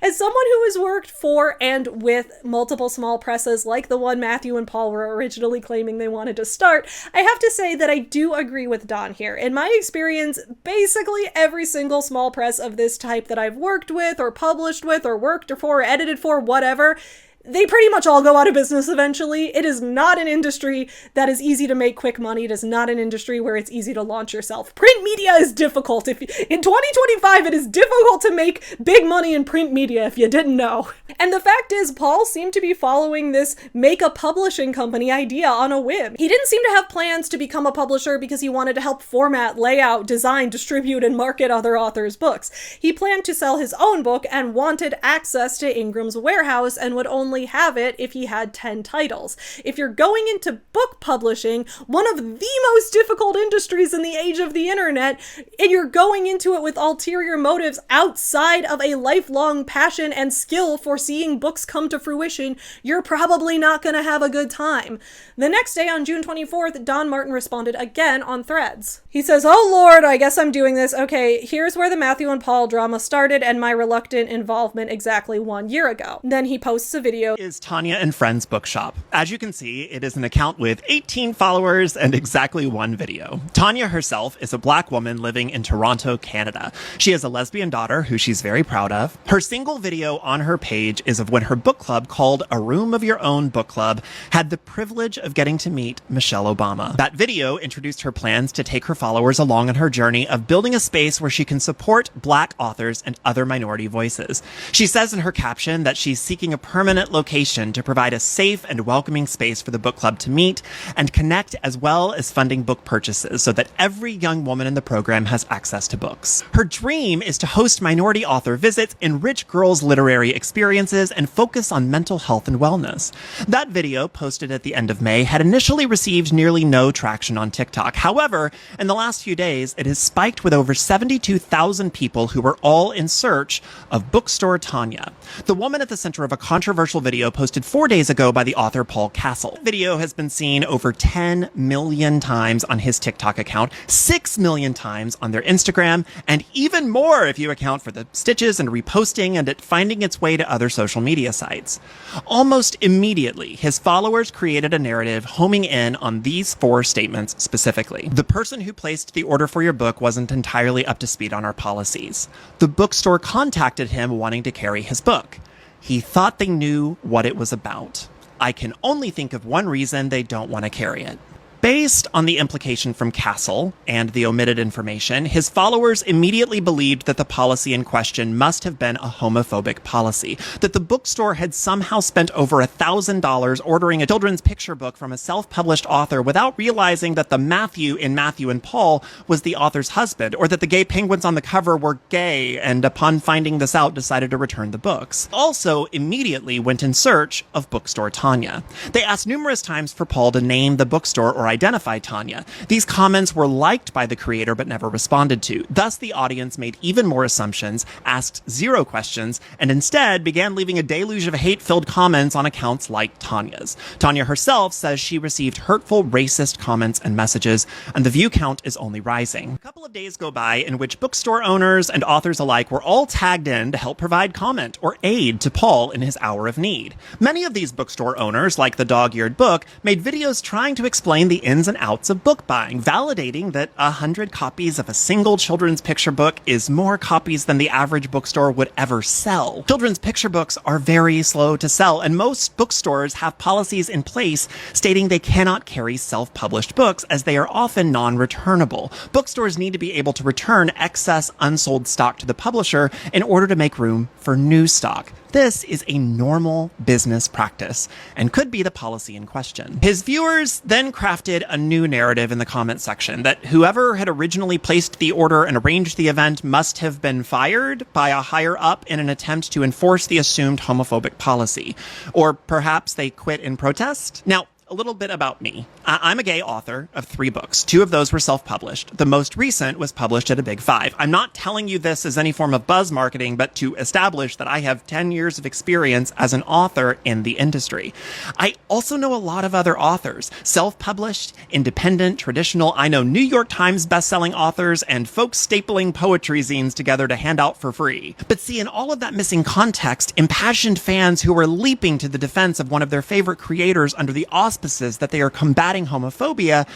As someone who has worked for and with multiple small presses like the one Matthew and Paul were originally claiming they wanted to start, I have to say that I do agree with Don here. In my experience, basically every single small press of this type that I've worked with or published with or worked for or edited for, whatever, they pretty much all go out of business eventually. It is not an industry that is easy to make quick money. It is not an industry where it's easy to launch yourself. Print media is difficult. In 2025, it is difficult to make big money in print media, if you didn't know. And the fact is, Paul seemed to be following this make a publishing company idea on a whim. He didn't seem to have plans to become a publisher because he wanted to help format, layout, design, distribute, and market other authors' books. He planned to sell his own book and wanted access to Ingram's warehouse and would only have it if he had 10 titles. If you're going into book publishing, one of the most difficult industries in the age of the internet, and you're going into it with ulterior motives outside of a lifelong passion and skill for seeing books come to fruition, you're probably not going to have a good time. The next day, on June 24th, Don Martin responded again on Threads. He says, "Oh Lord, I guess I'm doing this. Okay, here's where the Matthew and Paul drama started and my reluctant involvement exactly 1 year ago." Then he posts a video video is Tanya and Friends Bookshop. As you can see, it is an account with 18 followers and exactly one video. Tanya herself is a black woman living in Toronto, Canada. She has a lesbian daughter who she's very proud of. Her single video on her page is of when her book club, called A Room of Your Own Book Club, had the privilege of getting to meet Michelle Obama. That video introduced her plans to take her followers along on her journey of building a space where she can support black authors and other minority voices. She says in her caption that she's seeking a permanent location to provide a safe and welcoming space for the book club to meet and connect, as well as funding book purchases so that every young woman in the program has access to books. Her dream is to host minority author visits, enrich girls' literary experiences, and focus on mental health and wellness. That video, posted at the end of May, had initially received nearly no traction on TikTok. However, in the last few days, it has spiked with over 72,000 people who were all in search of Bookstore Tanya, the woman at the center of a controversial video posted 4 days ago by the author Paul Castle. The video has been seen over 10 million times on his TikTok account, 6 million times on their Instagram, and even more if you account for the stitches and reposting and it finding its way to other social media sites. Almost immediately, his followers created a narrative homing in on these 4 statements specifically. The person who placed the order for your book wasn't entirely up to speed on our policies. The bookstore contacted him wanting to carry his book. He thought they knew what it was about. I can only think of one reason they don't want to carry it. Based on the implication from Castle and the omitted information, his followers immediately believed that the policy in question must have been a homophobic policy, that the bookstore had somehow spent over $1,000 ordering a children's picture book from a self-published author without realizing that the Matthew in Matthew and Paul was the author's husband, or that the gay penguins on the cover were gay and upon finding this out decided to return the books. Also, immediately went in search of Bookstore Tanya. They asked numerous times for Paul to name the bookstore or identify Tanya. These comments were liked by the creator but never responded to. Thus, the audience made even more assumptions, asked 0 questions, and instead began leaving a deluge of hate-filled comments on accounts like Tanya's. Tanya herself says she received hurtful, racist comments and messages, and the view count is only rising. A couple of days go by in which bookstore owners and authors alike were all tagged in to help provide comment or aid to Paul in his hour of need. Many of these bookstore owners, like the Dog-Eared Book, made videos trying to explain the ins and outs of book buying, validating that 100 copies of a single children's picture book is more copies than the average bookstore would ever sell. Children's picture books are very slow to sell, and most bookstores have policies in place stating they cannot carry self-published books as they are often non-returnable. Bookstores need to be able to return excess unsold stock to the publisher in order to make room for new stock. This is a normal business practice and could be the policy in question. His viewers then crafted a new narrative in the comment section that whoever had originally placed the order and arranged the event must have been fired by a higher up in an attempt to enforce the assumed homophobic policy. Or perhaps they quit in protest? Now, a little bit about me. I'm a gay author of 3 books. 2 of those were self-published. The most recent was published at a Big 5. I'm not telling you this as any form of buzz marketing, but to establish that I have 10 years of experience as an author in the industry. I also know a lot of other authors, self-published, independent, traditional. I know New York Times bestselling authors and folks stapling poetry zines together to hand out for free. But see, in all of that missing context, impassioned fans who are leaping to the defense of one of their favorite creators under the auspices that they are combating homophobia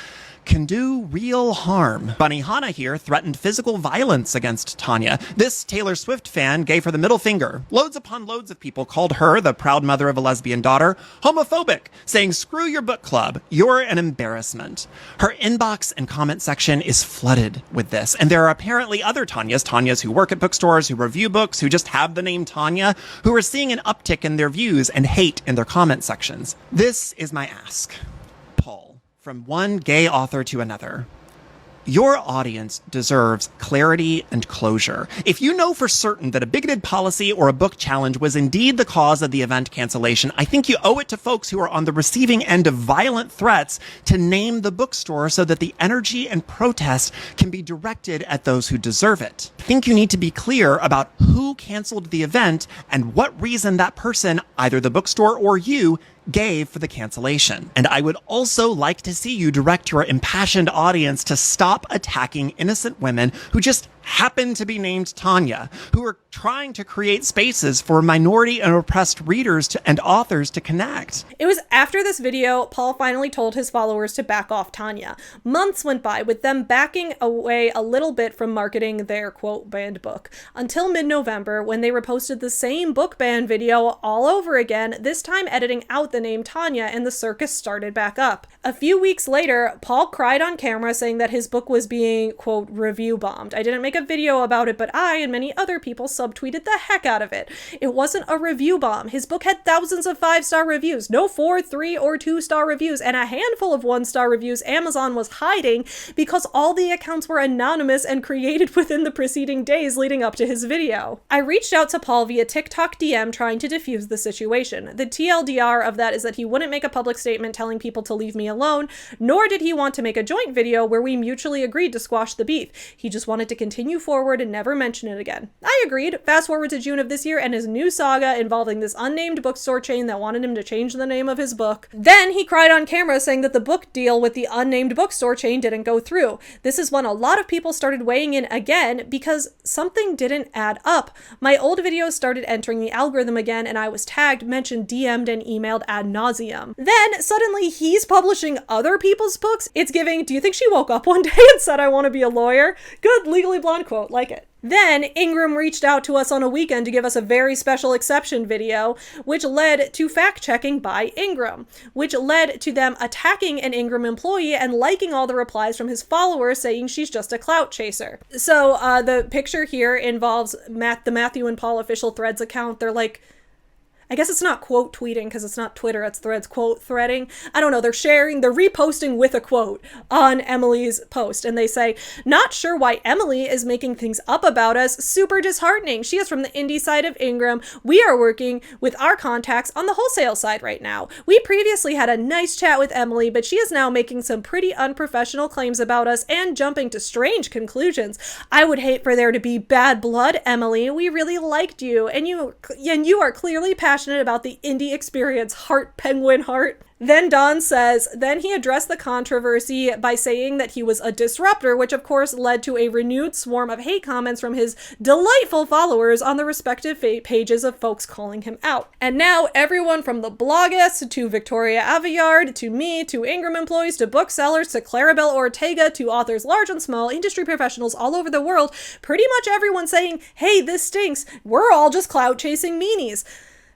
can do real harm. Bunny Hanna here threatened physical violence against Tanya. This Taylor Swift fan gave her the middle finger. Loads upon loads of people called her, the proud mother of a lesbian daughter, homophobic, saying, "Screw your book club. You're an embarrassment." Her inbox and comment section is flooded with this. And there are apparently other Tanyas who work at bookstores, who review books, who just have the name Tanya, who are seeing an uptick in their views and hate in their comment sections. This is my ask. Paul, from one gay author to another. Your audience deserves clarity and closure. If you know for certain that a bigoted policy or a book challenge was indeed the cause of the event cancellation, I think you owe it to folks who are on the receiving end of violent threats to name the bookstore so that the energy and protest can be directed at those who deserve it. I think you need to be clear about who canceled the event and what reason that person, either the bookstore or you, gave for the cancellation. And I would also like to see you direct your impassioned audience to stop attacking innocent women who just happen to be named Tanya, who are trying to create spaces for minority and oppressed readers and authors to connect. It was after this video, Paul finally told his followers to back off Tanya. Months went by with them backing away a little bit from marketing their, quote, banned book, until mid-November when they reposted the same book ban video all over again, this time editing out the name Tanya, and the circus started back up. A few weeks later, Paul cried on camera saying that his book was being, quote, review bombed. I didn't make a video about it, but I and many other people subtweeted the heck out of it. It wasn't a review bomb. His book had thousands of 5-star reviews, no 4, 3, or 2-star reviews, and a handful of 1-star reviews Amazon was hiding because all the accounts were anonymous and created within the preceding days leading up to his video. I reached out to Paul via TikTok DM trying to defuse the situation. The TLDR of that is that he wouldn't make a public statement telling people to leave me alone, nor did he want to make a joint video where we mutually agreed to squash the beef. He just wanted to continue forward and never mention it again. I agreed. Fast forward to June of this year and his new saga involving this unnamed bookstore chain that wanted him to change the name of his book. Then he cried on camera saying that the book deal with the unnamed bookstore chain didn't go through. This is when a lot of people started weighing in again because something didn't add up. My old videos started entering the algorithm again and I was tagged, mentioned, DM'd, and emailed ad nauseum. Then suddenly he's publishing other people's books. It's giving, do you think she woke up one day and said I want to be a lawyer? Good Legally Blonde quote, like it. Then Ingram reached out to us on a weekend to give us a very special exception video, which led to fact-checking by Ingram, which led to them attacking an Ingram employee and liking all the replies from his followers saying she's just a clout chaser. So the picture here involves the Matthew and Paul official Threads account. They're like, I guess it's not quote tweeting because it's not Twitter, it's Threads, quote threading. I don't know, they're reposting with a quote on Emily's post. And they say, not sure why Emily is making things up about us. Super disheartening. She is from the indie side of Ingram. We are working with our contacts on the wholesale side right now. We previously had a nice chat with Emily, but she is now making some pretty unprofessional claims about us and jumping to strange conclusions. I would hate for there to be bad blood, Emily. We really liked you, and you are clearly passionate about the indie experience, heart, penguin heart. Then Don says, then he addressed the controversy by saying that he was a disruptor, which of course led to a renewed swarm of hate comments from his delightful followers on the respective pages of folks calling him out. And now everyone from the bloggist to Victoria Aveyard to me to Ingram employees to booksellers to Clarabelle Ortega to authors large and small, industry professionals all over the world, pretty much everyone saying, hey, this stinks. We're all just clout chasing meanies.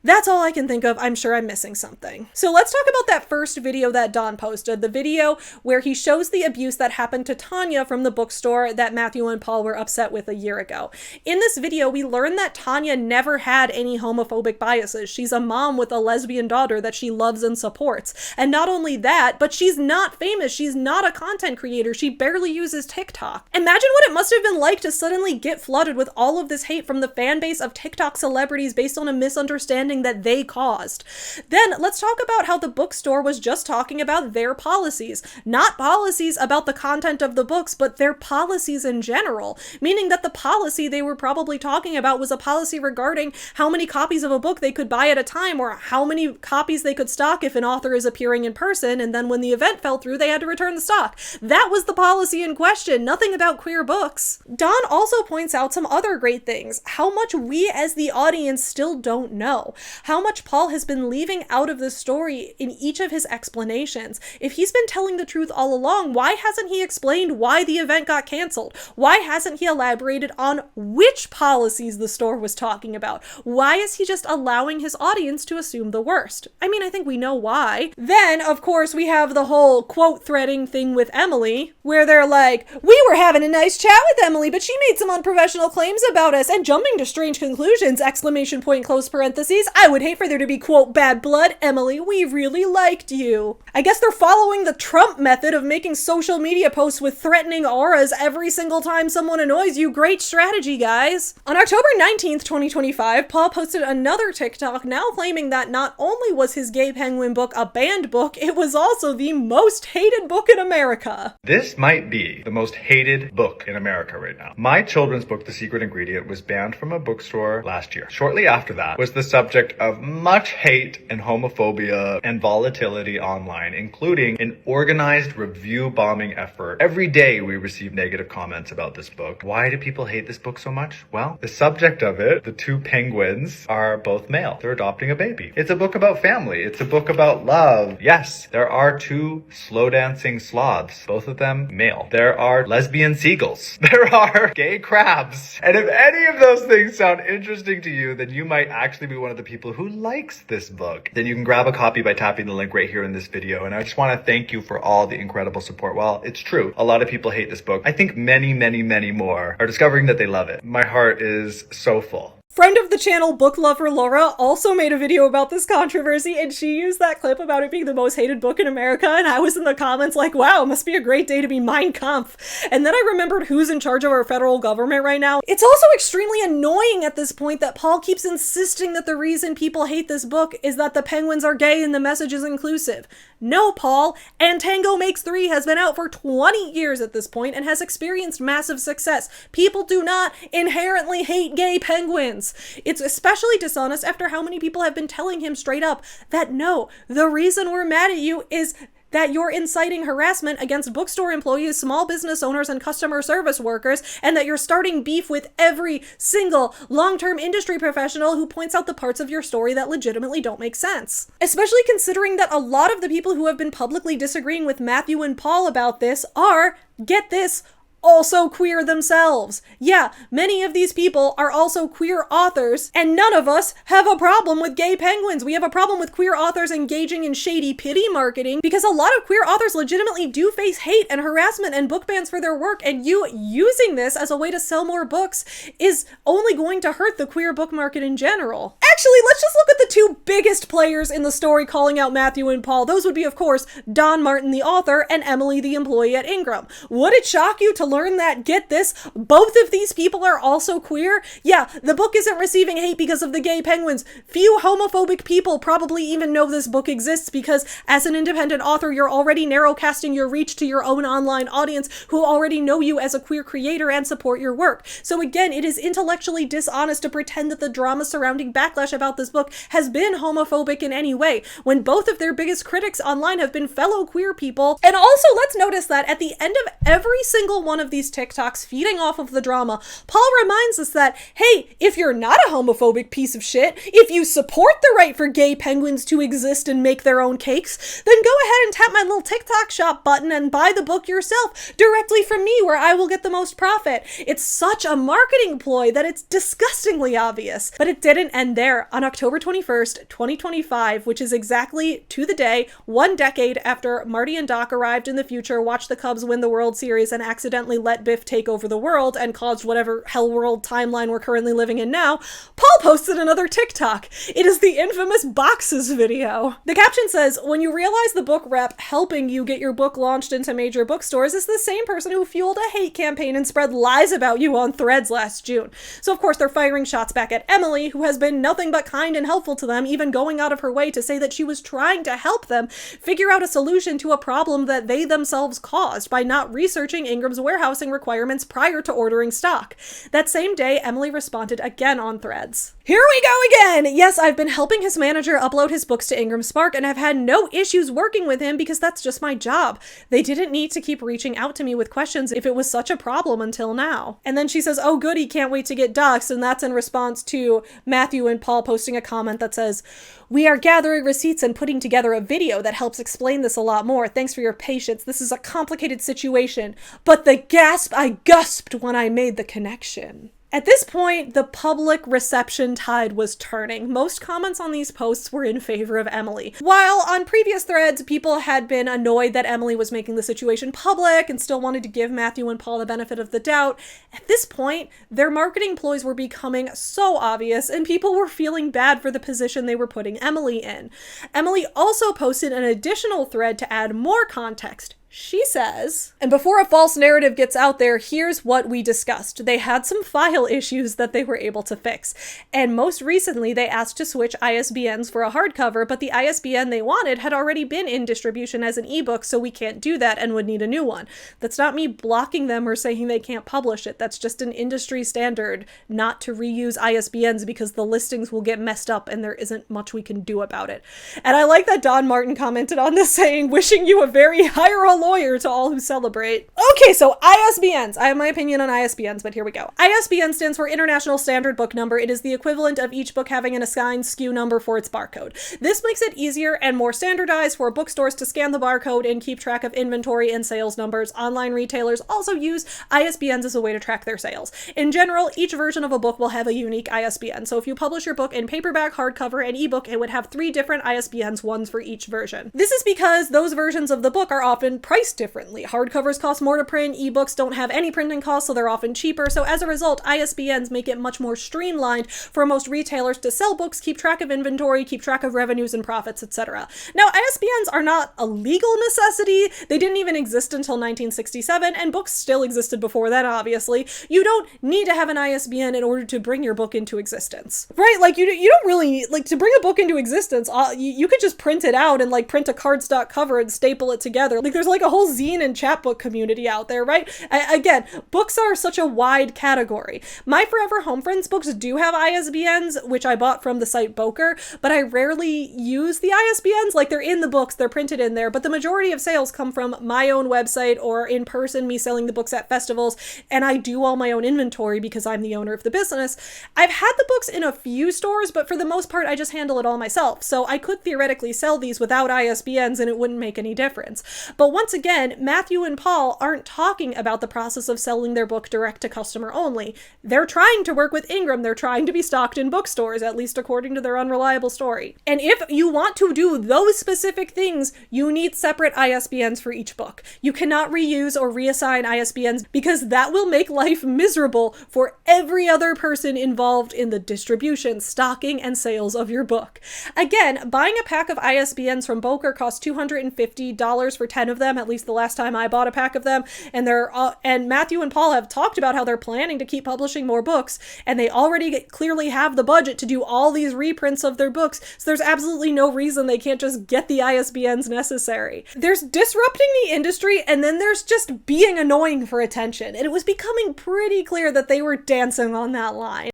That's all I can think of. I'm sure I'm missing something. So let's talk about that first video that Don posted, the video where he shows the abuse that happened to Tanya from the bookstore that Matthew and Paul were upset with a year ago. In this video, we learn that Tanya never had any homophobic biases. She's a mom with a lesbian daughter that she loves and supports. And not only that, but she's not famous. She's not a content creator. She barely uses TikTok. Imagine what it must have been like to suddenly get flooded with all of this hate from the fan base of TikTok celebrities based on a misunderstanding that they caused. Then let's talk about how the bookstore was just talking about their policies, not policies about the content of the books, but their policies in general, meaning that the policy they were probably talking about was a policy regarding how many copies of a book they could buy at a time or how many copies they could stock if an author is appearing in person, and then when the event fell through, they had to return the stock. That was the policy in question, nothing about queer books. Don also points out some other great things, how much we as the audience still don't know. How much Paul has been leaving out of the story in each of his explanations. If he's been telling the truth all along, why hasn't he explained why the event got canceled? Why hasn't he elaborated on which policies the store was talking about? Why is he just allowing his audience to assume the worst? I mean, I think we know why. Then, of course, we have the whole quote threading thing with Emily, where they're like, we were having a nice chat with Emily, but she made some unprofessional claims about us and jumping to strange conclusions, exclamation point, close parentheses. I would hate for there to be, quote, bad blood, Emily. We really liked you. I guess they're following the Trump method of making social media posts with threatening auras every single time someone annoys you. Great strategy, guys. On October 19th, 2025, Paul posted another TikTok now claiming that not only was his gay penguin book a banned book, it was also the most hated book in America. This might be the most hated book in America right now. My children's book, The Secret Ingredient, was banned from a bookstore last year. Shortly after that was the subject subject of much hate and homophobia and volatility online, including an organized review bombing effort. Every day we receive negative comments about this book. Why do people hate this book so much? Well, the subject of it, the two penguins, are both male. They're adopting a baby. It's a book about family. It's a book about love. Yes, there are two slow dancing sloths, both of them male. There are lesbian seagulls. There are gay crabs. And if any of those things sound interesting to you, then you might actually be one of the people who likes this book. Then you can grab a copy by tapping the link right here in this video. And I just want to thank you for all the incredible support. Well, it's true. A lot of people hate this book. I think many, many, many more are discovering that they love it. My heart is so full. Friend of the channel, book lover Laura, also made a video about this controversy, and she used that clip about it being the most hated book in America, and I was in the comments like, wow, it must be a great day to be Mein Kampf. And then I remembered who's in charge of our federal government right now. It's also extremely annoying at this point that Paul keeps insisting that the reason people hate this book is that the penguins are gay and the message is inclusive. No, Paul, And Tango Makes 3 has been out for 20 years at this point and has experienced massive success. People do not inherently hate gay penguins. It's especially dishonest after how many people have been telling him straight up that no, the reason we're mad at you is that you're inciting harassment against bookstore employees, small business owners, and customer service workers, and that you're starting beef with every single long-term industry professional who points out the parts of your story that legitimately don't make sense. Especially considering that a lot of the people who have been publicly disagreeing with Matthew and Paul about this are, get this, also queer themselves. Yeah, many of these people are also queer authors, and none of us have a problem with gay penguins. We have a problem with queer authors engaging in shady pity marketing because a lot of queer authors legitimately do face hate and harassment and book bans for their work, and you using this as a way to sell more books is only going to hurt the queer book market in general. Actually, let's just look at the two biggest players in the story calling out Matthew and Paul. Those would be, of course, Don Martin, the author, and Emily, the employee at Ingram. Would it shock you to learn that, get this, both of these people are also queer? Yeah, the book isn't receiving hate because of the gay penguins. Few homophobic people probably even know this book exists because as an independent author, you're already narrowcasting your reach to your own online audience who already know you as a queer creator and support your work. So again, it is intellectually dishonest to pretend that the drama surrounding backlash about this book has been homophobic in any way, when both of their biggest critics online have been fellow queer people. And also, let's notice that at the end of every single one of these TikToks feeding off of the drama, Paul reminds us that, hey, if you're not a homophobic piece of shit, if you support the right for gay penguins to exist and make their own cakes, then go ahead and tap my little TikTok shop button and buy the book yourself directly from me where I will get the most profit. It's such a marketing ploy that it's disgustingly obvious. But it didn't end there. On October 21st, 2025, which is exactly to the day 1 decade after Marty and Doc arrived in the future, watched the Cubs win the World Series, and accidentally let Biff take over the world and caused whatever hell world timeline we're currently living in now, Paul posted another TikTok. It is the infamous boxes video. The caption says, when you realize the book rep helping you get your book launched into major bookstores is the same person who fueled a hate campaign and spread lies about you on Threads last June. So of course they're firing shots back at Emily, who has been nothing but kind and helpful to them, even going out of her way to say that she was trying to help them figure out a solution to a problem that they themselves caused by not researching Ingram's warehousing requirements prior to ordering stock. That same day, Emily responded again on Threads. Here we go again! Yes, I've been helping his manager upload his books to Ingram Spark and have had no issues working with him because that's just my job. They didn't need to keep reaching out to me with questions if it was such a problem until now. And then she says, oh good, he can't wait to get doxxed, and that's in response to Matthew and Paul posting a comment that says, we are gathering receipts and putting together a video that helps explain this a lot more. Thanks for your patience. This is a complicated situation. But the gasp I gasped when I made the connection. At this point, the public reception tide was turning. Most comments on these posts were in favor of Emily. While on previous threads, people had been annoyed that Emily was making the situation public and still wanted to give Matthew and Paul the benefit of the doubt, at this point, their marketing ploys were becoming so obvious and people were feeling bad for the position they were putting Emily in. Emily also posted an additional thread to add more context. She says, and before a false narrative gets out there, here's what we discussed. They had some file issues that they were able to fix. And most recently, they asked to switch ISBNs for a hardcover, but the ISBN they wanted had already been in distribution as an ebook, so we can't do that and would need a new one. That's not me blocking them or saying they can't publish it. That's just an industry standard not to reuse ISBNs because the listings will get messed up and there isn't much we can do about it. And I like that Don Martin commented on this saying, wishing you a very hire a lawyer to all who celebrate. Okay, so ISBNs. I have my opinion on ISBNs, but here we go. ISBN stands for International Standard Book Number. It is the equivalent of each book having an assigned SKU number for its barcode. This makes it easier and more standardized for bookstores to scan the barcode and keep track of inventory and sales numbers. Online retailers also use ISBNs as a way to track their sales. In general, each version of a book will have a unique ISBN. So if you publish your book in paperback, hardcover, and ebook, it would have 3 different ISBNs, ones for each version. This is because those versions of the book are often priced differently. Hardcovers cost more to print, ebooks don't have any printing costs, so they're often cheaper. So as a result, ISBNs make it much more streamlined for most retailers to sell books, keep track of inventory, keep track of revenues and profits, etc. Now, ISBNs are not a legal necessity. They didn't even exist until 1967, and books still existed before that, obviously. You don't need to have an ISBN in order to bring your book into existence, right? Like, you don't really, like, to bring a book into existence, you could just print it out and, like, print a cardstock cover and staple it together. Like, there's, like, a whole zine and chapbook community out there, right? Again, books are such a wide category. My Forever Home Friends books do have ISBNs, which I bought from the site Boker, but I rarely use the ISBNs. Like, they're in the books, they're printed in there, but the majority of sales come from my own website or in person, me selling the books at festivals, and I do all my own inventory because I'm the owner of the business. I've had the books in a few stores, but for the most part, I just handle it all myself, so I could theoretically sell these without ISBNs and it wouldn't make any difference. But once again, Matthew and Paul aren't talking about the process of selling their book direct to customer only. They're trying to work with Ingram. They're trying to be stocked in bookstores, at least according to their unreliable story. And if you want to do those specific things, you need separate ISBNs for each book. You cannot reuse or reassign ISBNs because that will make life miserable for every other person involved in the distribution, stocking, and sales of your book. Again, buying a pack of ISBNs from Boker costs $250 for 10 of them, at least the last time I bought a pack of them, and Matthew and Paul have talked about how they're planning to keep publishing more books, and they already clearly have the budget to do all these reprints of their books, so there's absolutely no reason they can't just get the ISBNs necessary. There's disrupting the industry, and then there's just being annoying for attention, and it was becoming pretty clear that they were dancing on that line.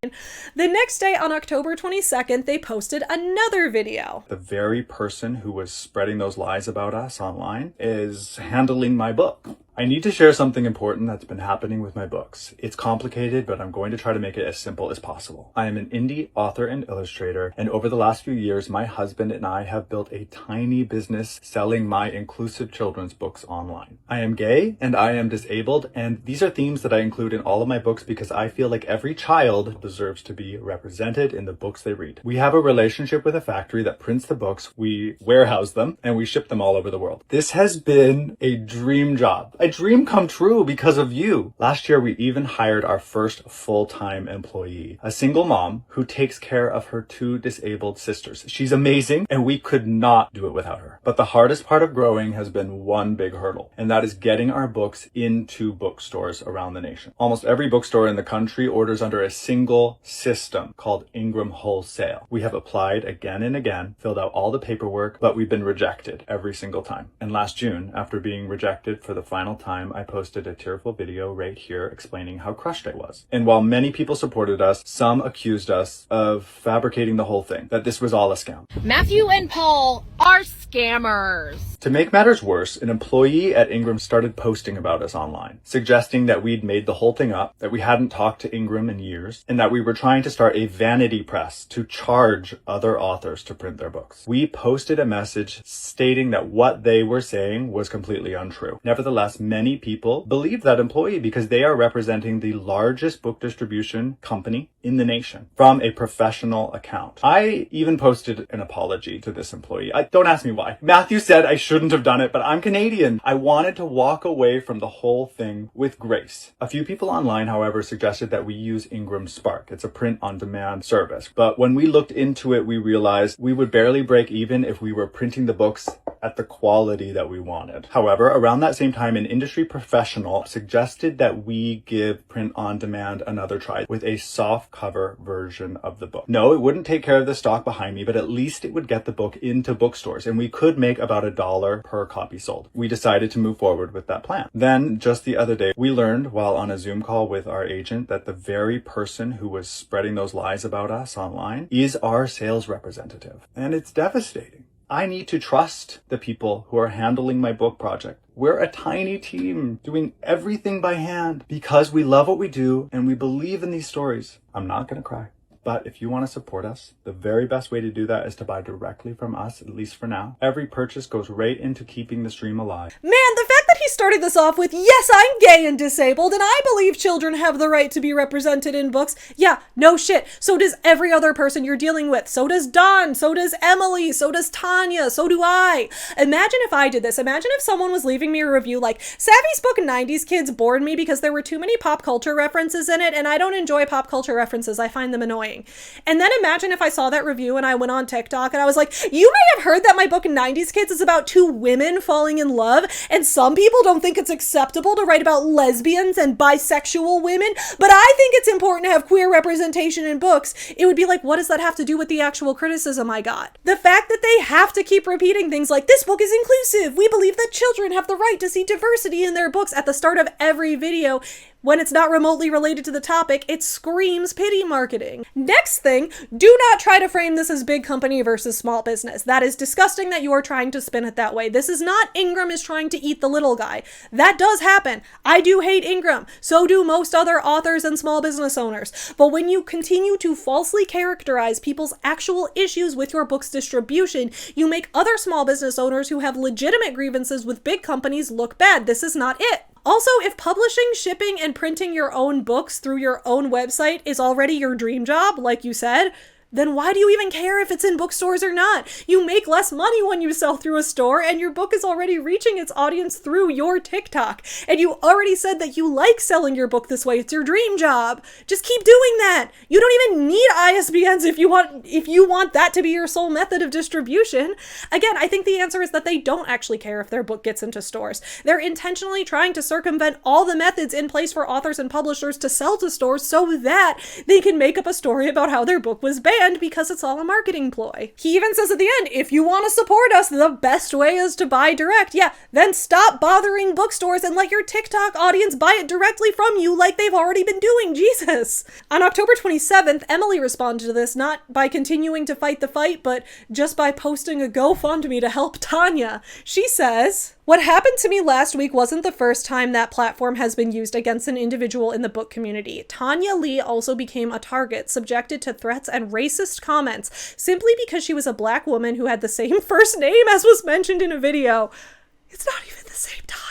The next day, on October 22nd, they posted another video. The very person who was spreading those lies about us online is handling my book. I need to share something important that's been happening with my books. It's complicated, but I'm going to try to make it as simple as possible. I am an indie author and illustrator, and over the last few years, my husband and I have built a tiny business selling my inclusive children's books online. I am gay and I am disabled, and these are themes that I include in all of my books because I feel like every child deserves to be represented in the books they read. We have a relationship with a factory that prints the books, we warehouse them, and we ship them all over the world. This has been a dream job. A dream come true because of you. Last year, we even hired our first full-time employee, a single mom who takes care of her 2 disabled sisters. She's amazing, and we could not do it without her. But the hardest part of growing has been one big hurdle, and that is getting our books into bookstores around the nation. Almost every bookstore in the country orders under a single system called Ingram Wholesale. We have applied again and again, filled out all the paperwork, but we've been rejected every single time. And last June, after being rejected for the final time, I posted a tearful video right here explaining how crushed I was. And while many people supported us, some accused us of fabricating the whole thing, that this was all a scam. Matthew and Paul are scammers. To make matters worse, an employee at Ingram started posting about us online, suggesting that we'd made the whole thing up, that we hadn't talked to Ingram in years, and that we were trying to start a vanity press to charge other authors to print their books. We posted a message stating that what they were saying was completely untrue. Nevertheless, many people believe that employee because they are representing the largest book distribution company in the nation from a professional account. I even posted an apology to this employee. Don't ask me why. Matthew said I shouldn't have done it, but I'm Canadian. I wanted to walk away from the whole thing with grace. A few people online, however, suggested that we use Ingram Spark. It's a print-on-demand service. But when we looked into it, we realized we would barely break even if we were printing the books at the quality that we wanted. However, around that same time, an industry professional suggested that we give print on demand another try with a soft cover version of the book. No, it wouldn't take care of the stock behind me, but at least it would get the book into bookstores, and we could make about $1 per copy sold. We decided to move forward with that plan. Then, just the other day, we learned while on a Zoom call with our agent that the very person who was spreading those lies about us online is our sales representative. And it's devastating. I need to trust the people who are handling my book project. We're a tiny team doing everything by hand because we love what we do and we believe in these stories. I'm not going to cry. But if you want to support us, the very best way to do that is to buy directly from us, at least for now. Every purchase goes right into keeping the stream alive. Man, the fact that he started this off with, yes, I'm gay and disabled, and I believe children have the right to be represented in books. Yeah, no shit. So does every other person you're dealing with. So does Don. So does Emily. So does Tanya. So do I. Imagine if I did this. Imagine if someone was leaving me a review like, Savvy's book 90s Kids bored me because there were too many pop culture references in it, and I don't enjoy pop culture references. I find them annoying. And then imagine if I saw that review and I went on TikTok and I was like, you may have heard that my book 90s Kids is about two women falling in love, and some people don't think it's acceptable to write about lesbians and bisexual women, but I think it's important to have queer representation in books. It would be like, what does that have to do with the actual criticism I got? The fact that they have to keep repeating things like, this book is inclusive, we believe that children have the right to see diversity in their books at the start of every video, when it's not remotely related to the topic, it screams pity marketing. Next thing, do not try to frame this as big company versus small business. That is disgusting that you are trying to spin it that way. This is not Ingram is trying to eat the little guy. That does happen. I do hate Ingram. So do most other authors and small business owners. But when you continue to falsely characterize people's actual issues with your book's distribution, you make other small business owners who have legitimate grievances with big companies look bad. This is not it. Also, if publishing, shipping, and printing your own books through your own website is already your dream job, like you said, then why do you even care if it's in bookstores or not? You make less money when you sell through a store, and your book is already reaching its audience through your TikTok. And you already said that you like selling your book this way. It's your dream job. Just keep doing that. You don't even need ISBNs if you want that to be your sole method of distribution. Again, I think the answer is that they don't actually care if their book gets into stores. They're intentionally trying to circumvent all the methods in place for authors and publishers to sell to stores so that they can make up a story about how their book was banned, because it's all a marketing ploy. He even says at the end, if you want to support us, the best way is to buy direct. Yeah, then stop bothering bookstores and let your TikTok audience buy it directly from you like they've already been doing. Jesus. On October 27th, Emily responded to this not by continuing to fight the fight, but just by posting a GoFundMe to help Tanya. She says, what happened to me last week wasn't the first time that platform has been used against an individual in the book community. Tanya Lee also became a target, subjected to threats and racist comments, simply because she was a black woman who had the same first name as was mentioned in a video. It's not even the same Tanya.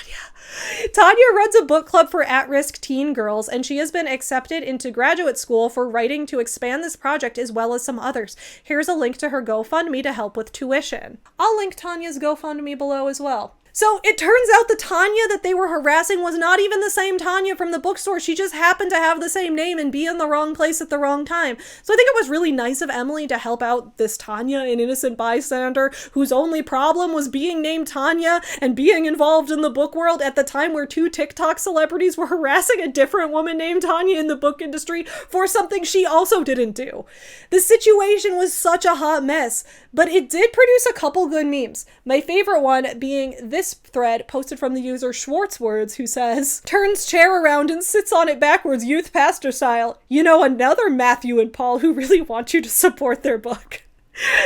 Tanya runs a book club for at-risk teen girls, and she has been accepted into graduate school for writing to expand this project as well as some others. Here's a link to her GoFundMe to help with tuition. I'll link Tanya's GoFundMe below as well. So it turns out the Tanya that they were harassing was not even the same Tanya from the bookstore. She just happened to have the same name and be in the wrong place at the wrong time. So I think it was really nice of Emily to help out this Tanya, an innocent bystander whose only problem was being named Tanya and being involved in the book world at the time where two TikTok celebrities were harassing a different woman named Tanya in the book industry for something she also didn't do. The situation was such a hot mess, but it did produce a couple good memes. My favorite one being this thread posted from the user Schwartzwords, who says, turns chair around and sits on it backwards, youth pastor style. You know, another Matthew and Paul who really want you to support their book.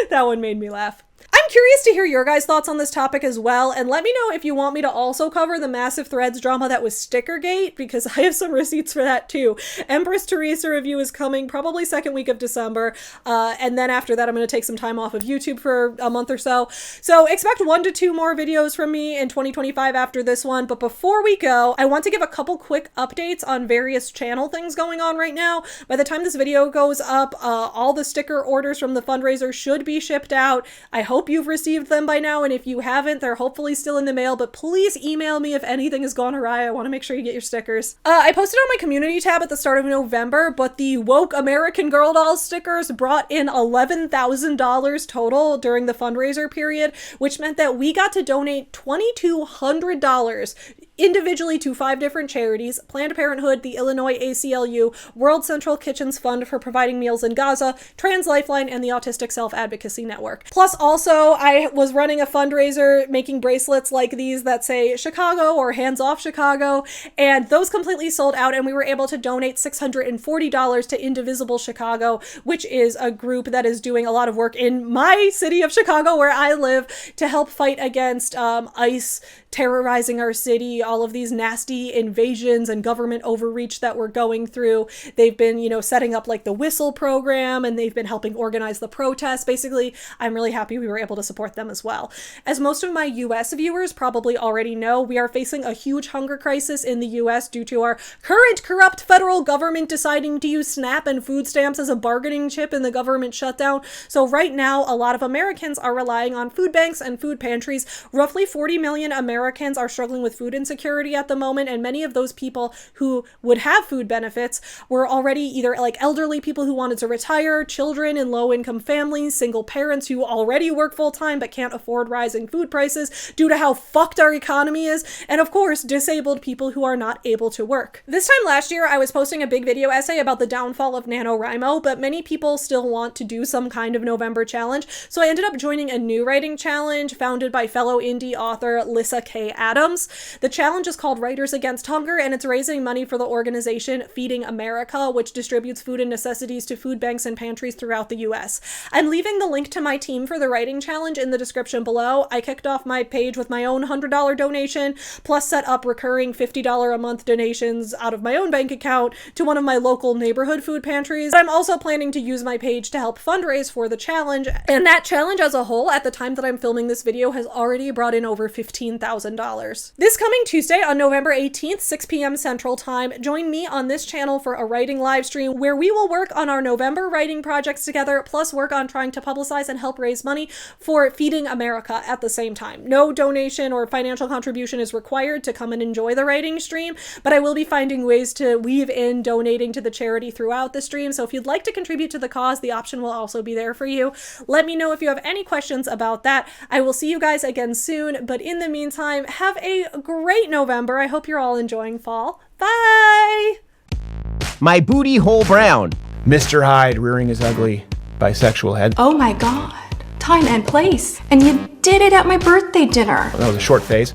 That one made me laugh. I'm curious to hear your guys' thoughts on this topic as well, and let me know if you want me to also cover the massive Threads drama that was Stickergate, because I have some receipts for that too. Empress Teresa review is coming probably second week of December, and then after that I'm going to take some time off of YouTube for a month or so. So expect 1 to 2 more videos from me in 2025 after this one, but before we go, I want to give a couple quick updates on various channel things going on right now. By the time this video goes up, all the sticker orders from the fundraiser should be shipped out. I hope you you've received them by now, and if you haven't, they're hopefully still in the mail, but please email me if anything has gone awry. I want to make sure you get your stickers. I posted on my community tab at the start of November, but the woke American Girl doll stickers brought in $11,000 total during the fundraiser period, which meant that we got to donate $2,200 individually to 5 different charities: Planned Parenthood, the Illinois ACLU, World Central Kitchens Fund for providing meals in Gaza, Trans Lifeline, and the Autistic Self-Advocacy Network. Plus, also, I was running a fundraiser making bracelets like these that say Chicago or Hands Off Chicago, and those completely sold out, and we were able to donate $640 to Indivisible Chicago, which is a group that is doing a lot of work in my city of Chicago, where I live, to help fight against ICE terrorizing our city, all of these nasty invasions and government overreach that we're going through. They've been, setting up like the Whistle program, and they've been helping organize the protests. Basically, I'm really happy we were able to support them as well. As most of my US viewers probably already know, we are facing a huge hunger crisis in the US due to our current corrupt federal government deciding to use SNAP and food stamps as a bargaining chip in the government shutdown. So right now, a lot of Americans are relying on food banks and food pantries. Roughly 40 million Americans are struggling with food insecurity at the moment, and many of those people who would have food benefits were already either like elderly people who wanted to retire, children in low-income families, single parents who already work full-time but can't afford rising food prices due to how fucked our economy is, and of course, disabled people who are not able to work. This time last year, I was posting a big video essay about the downfall of NaNoWriMo, but many people still want to do some kind of November challenge, so I ended up joining a new writing challenge founded by fellow indie author Lissa K. Adams. The challenge is called Writers Against Hunger, and it's raising money for the organization Feeding America, which distributes food and necessities to food banks and pantries throughout the US. I'm leaving the link to my team for the writing challenge in the description below. I kicked off my page with my own $100 donation, plus set up recurring $50 a month donations out of my own bank account to one of my local neighborhood food pantries. But I'm also planning to use my page to help fundraise for the challenge, and that challenge as a whole, at the time that I'm filming this video, has already brought in over $15,000. This coming Tuesday on November 18th, 6 p.m. Central Time, join me on this channel for a writing live stream where we will work on our November writing projects together, plus work on trying to publicize and help raise money for Feeding America at the same time. No donation or financial contribution is required to come and enjoy the writing stream, but I will be finding ways to weave in donating to the charity throughout the stream, so if you'd like to contribute to the cause, the option will also be there for you. Let me know if you have any questions about that. I will see you guys again soon, but in the meantime, have a great November. I hope you're all enjoying fall. Bye! My booty hole brown. Mr. Hyde rearing his ugly bisexual head. Oh my god. Time and place. And you did it at my birthday dinner. That was a short phase.